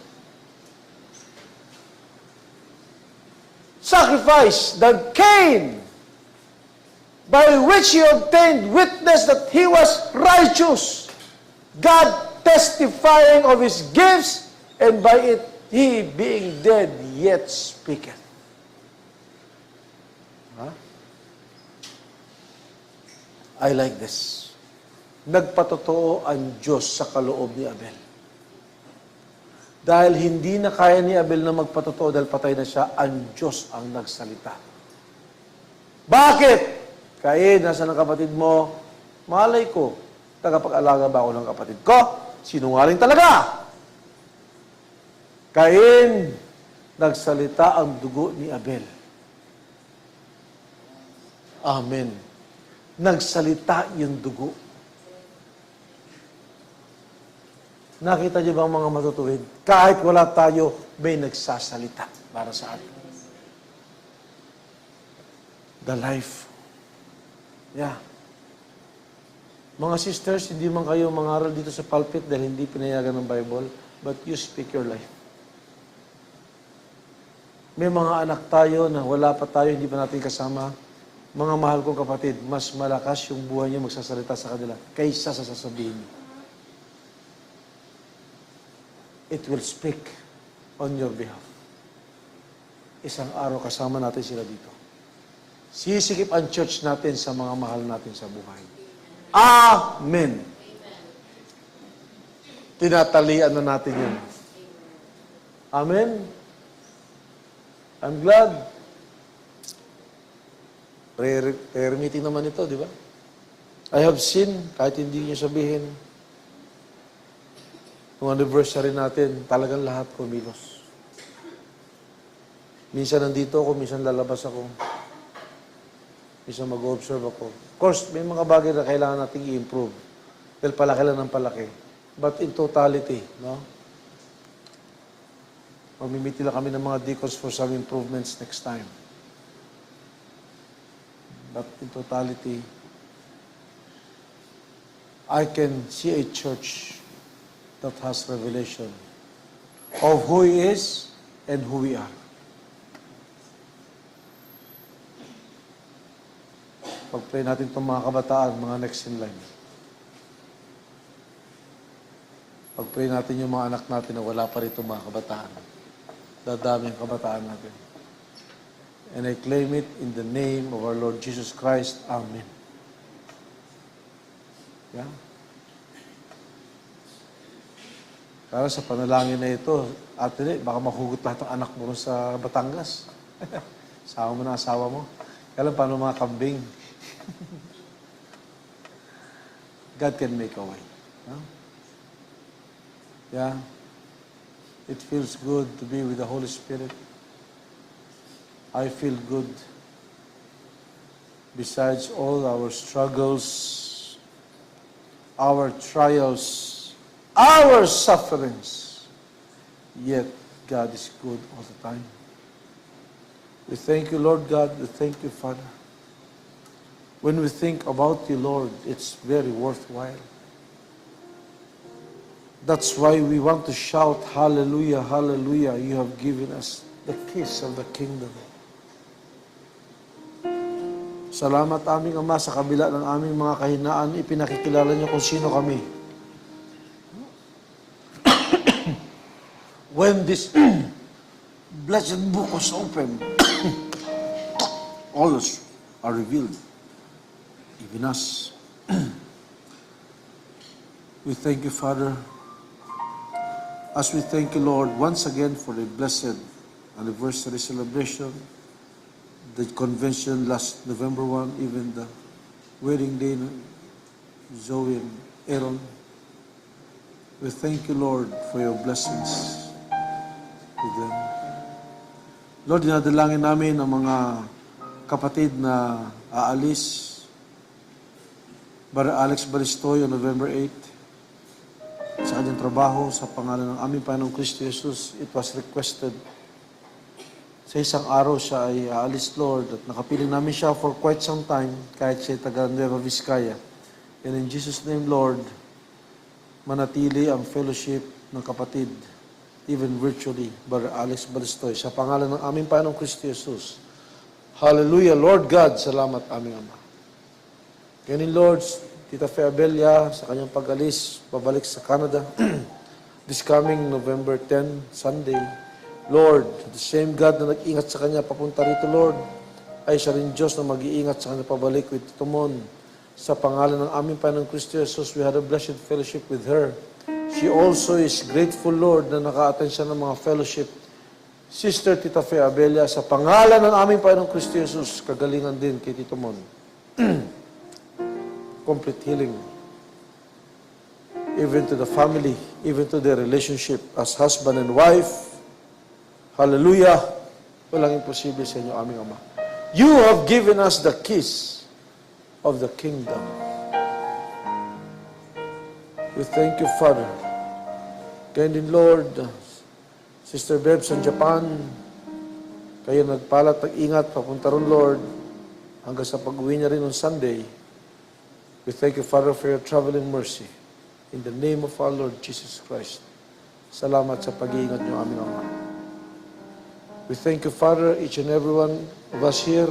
Sacrifice than Cain, by which he obtained witness that he was righteous, God testifying of his gifts, and by it he being dead yet speaketh. Huh? I like this. Nagpatotoo ang Diyos sa kaloob ni Abel. Dahil hindi na kaya ni Abel na magpatotoo dahil patay na siya, ang Diyos ang nagsalita. Bakit? Kain, nasa ng kapatid mo? Malay ko, tagapag-alaga ba ako ng kapatid ko? Sinungaling talaga. Kain, nagsalita ang dugo ni Abel. Amen. Nagsalita yung dugo. Nakita niyo ba ang mga matutuwid? Kahit wala tayo, may nagsasalita para sa atin. The life. Yeah. Mga sisters, hindi man kayo mangaral dito sa pulpit dahil hindi pinayagan ng Bible, but you speak your life. May mga anak tayo na wala pa tayo, hindi pa natin kasama. Mga mahal kong kapatid, mas malakas yung buhay niyo magsasalita sa kanila kaysa sa sasabihin niyo. It will speak on your behalf. Isang araw kasama natin sila dito. Sisikip ang church natin sa mga mahal natin sa buhay. Amen. Tinatalian na natin yan. Amen. I'm glad. Prayer meeting naman ito, di ba? I have seen, kahit hindi niyo sabihin, yung anniversary natin, talagang lahat kumilos. Minsan nandito ako, minsan lalabas ako. Minsan mag-observe ako. Of course, may mga bagay na kailangan nating i-improve. Dahil palaki lang ng palaki. But in totality, no? Mamimiti lang kami ng mga deacons for some improvements next time. But in totality, I can see a church that has revelation of who He is and who we are. Pag-pray natin itong mga kabataan, mga next in line. Pag-pray natin yung mga anak natin na wala pa rito mga kabataan. Dadami ang kabataan natin. And I claim it in the name of our Lord Jesus Christ. Amen. Yeah? Para sa panalangin na ito, Ate, baka mahugot lahat ng anak mo rin sa Batangas. Asawa mo na asawa mo. Kaya lang, paano mga kambing? God can make a way. No? Yeah. It feels good to be with the Holy Spirit. I feel good. Besides all our struggles, our trials, our sufferings, yet God is good all the time. We thank you, Lord God. We thank you, Father. When we think about you, Lord, it's very worthwhile. That's why we want to shout, hallelujah, hallelujah. You have given us the keys of the kingdom. Salamat aming Ama, sa kabila ng aming mga kahinaan, ipinakikilala niyo kung sino kami. When this blessed book was opened, all are revealed, even us. We thank you, Father, as we thank you, Lord, once again for the blessed anniversary celebration, the convention last November 1, even the wedding day, Zoe and Aaron. We thank you, Lord, for your blessings with them. Lord, dinadalangin namin ang mga kapatid na aalis Brother Alex Balistoy on November 8, sa kanyang trabaho, sa pangalan ng aming Panginoong Kristo Jesus, it was requested. Sa isang araw siya ay aalis, Lord, at nakapiling namin siya for quite some time, kahit siya ay taga Nueva Vizcaya. And in Jesus' name, Lord, manatili ang fellowship ng kapatid, even virtually, Brother Alex Balistoy, sa pangalan ng aming Panginoong Kristo Jesus. Hallelujah, Lord God, salamat aming Ama. Ganun, Lord, Tita Fe Abelia, sa kanyang pag-alis, pabalik sa Canada, this coming November 10, Sunday, Lord, the same God na nag-ingat sa kanya papunta rito, Lord, ay siya rin Diyos na mag-iingat sa kanya pabalik with Tito Mon. Sa pangalan ng aming Panginoong Kristo Jesus, we had a blessed fellowship with her. She also is grateful, Lord, na naka-attend siya ng mga fellowship. Sister Tita Fe Abelia, sa pangalan ng aming Panginoong Kristo Jesus, kagalingan din kay Tito Mon. Complete healing. Even to the family, even to their relationship as husband and wife. Hallelujah. Walang imposible sa inyo, aming Ama. You have given us the keys of the kingdom. We thank you, Father. Kaya din, Lord, Sister Bebs sa Japan, kayo nagpalat, nag-ingat, papunta ron, Lord, hanggang sa pag-uwi niya rin on Sunday. We thank you, Father, for your traveling mercy. In the name of our Lord Jesus Christ. Salamat sa pag-iingat niyo, aming Ama. We thank you, Father, each and every one of us here.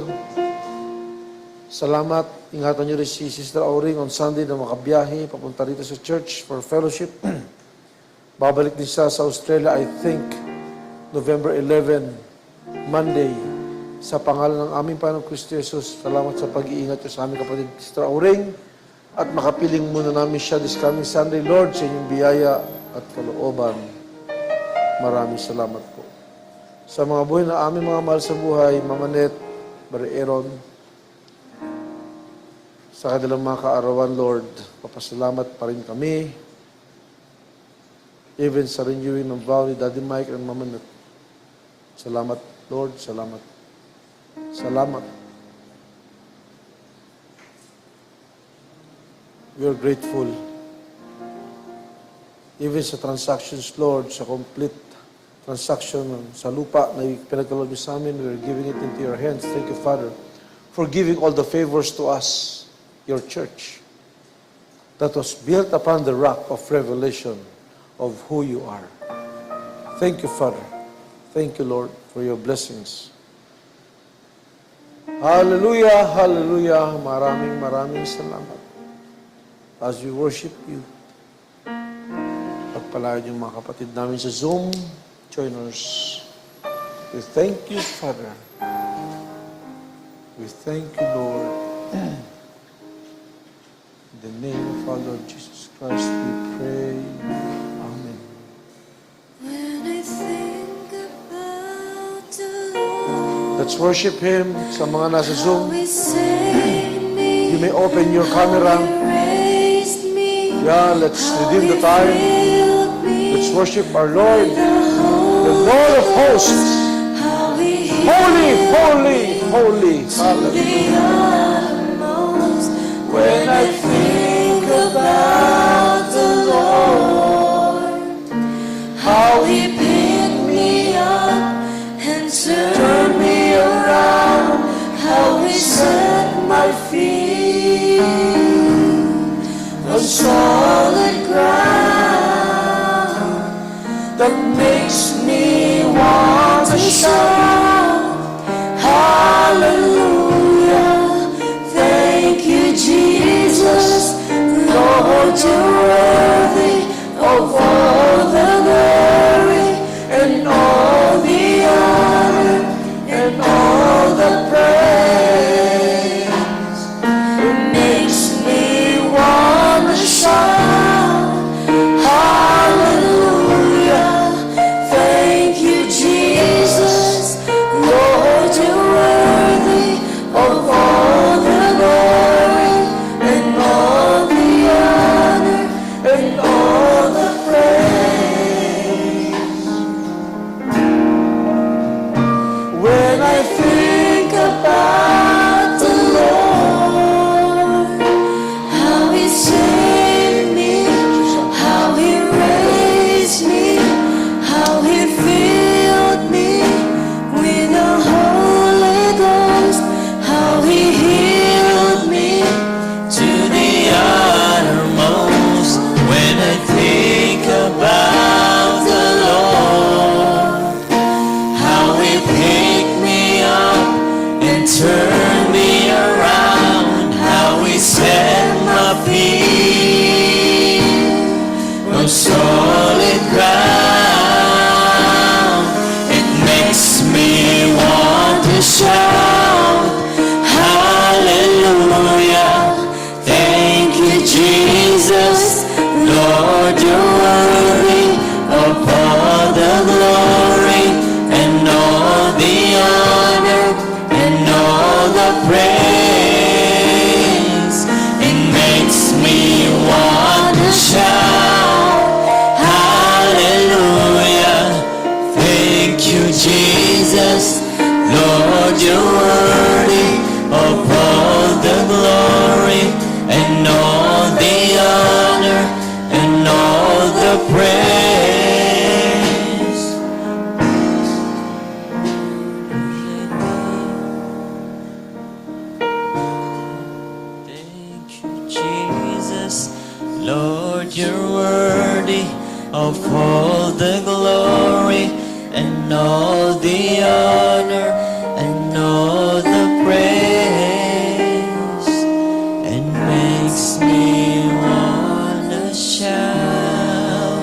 Salamat. Ingatan niyo rin si Sister Auring on Sunday na makabiyahe, papunta rito sa church for fellowship. Babalik din siya sa Australia, I think, November 11, Monday. Sa pangalan ng aming Panginoong Kristo Jesus, salamat sa pag-iingat niyo sa aming kapatid, Sister Auring. At makapiling muna namin siya this coming Sunday, Lord, sa inyong biyaya at kalooban. Maraming salamat po. Sa mga buhay na aming mga mahal sa buhay, Mama Net, Brother Aaron, sa kanilang mga kaarawan, Lord, papasalamat pa rin kami. Even sa renewing ng vow ni Daddy Mike and Mama Net. Salamat, Lord, salamat. Salamat. We are grateful. Even sa transactions, Lord, sa complete transaction sa lupa na pinagkaloob niyo sa amin, we are giving it into your hands. Thank you, Father, for giving all the favors to us, your church, that was built upon the rock of revelation of who you are. Thank you, Father. Thank you, Lord, for your blessings. Hallelujah, hallelujah. Maraming salamat. As we worship you, pagpalain yung mga kapatid namin sa Zoom, joiners. We thank you, Father. We thank you, Lord. In the name of our Lord Jesus Christ, we pray. Amen. When I think about the Lord, Let's worship Him. Sa mga nasa how Zoom, He saved me, you may open your how camera. He raised me, Yeah, let's how redeem He the time. filled me Let's worship our Lord, with the the Lord of hosts. how He Holy, holy, holy. to Hallelujah. the utmost. When I think about the Lord, how He picked me up and turned me around, how He set my feet on solid ground, that makes me want to shout, hallelujah, thank you, Jesus, Lord, you're worthy of all the glory and all the honor and all the praise. It makes me want to shout, hallelujah, thank you, Jesus, Lord, you're worthy of all the glory and all the honor and all the praise. When I think about the Lord, how He pick me up and turn me around, how He set my feet on solid ground. It makes me want to shout, hallelujah. Thank you, Jesus. Lord, you're worthy of all the glory and all the honor and all the praise. It makes me want to shout, hallelujah. Thank you, Jesus. Lord, you're worthy of all the glory and all the honor and all the praise. Thank you, Jesus. Lord, you're worthy of all the glory and all the honor and all the praise. And makes me wanna shout.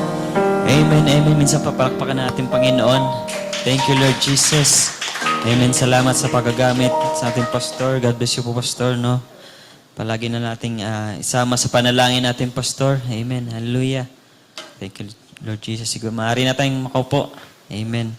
Amen, amen. Minsan papalakpakan natin, Panginoon. Thank you, Lord Jesus. Amen. Salamat sa paggagamit sa ating pastor. God bless you po, pastor, no? Palagi na nating isama sa panalangin natin, pastor. Amen. Hallelujah. Thank you, Lord Jesus. Siguro maaari na tayong makaupo. Amen.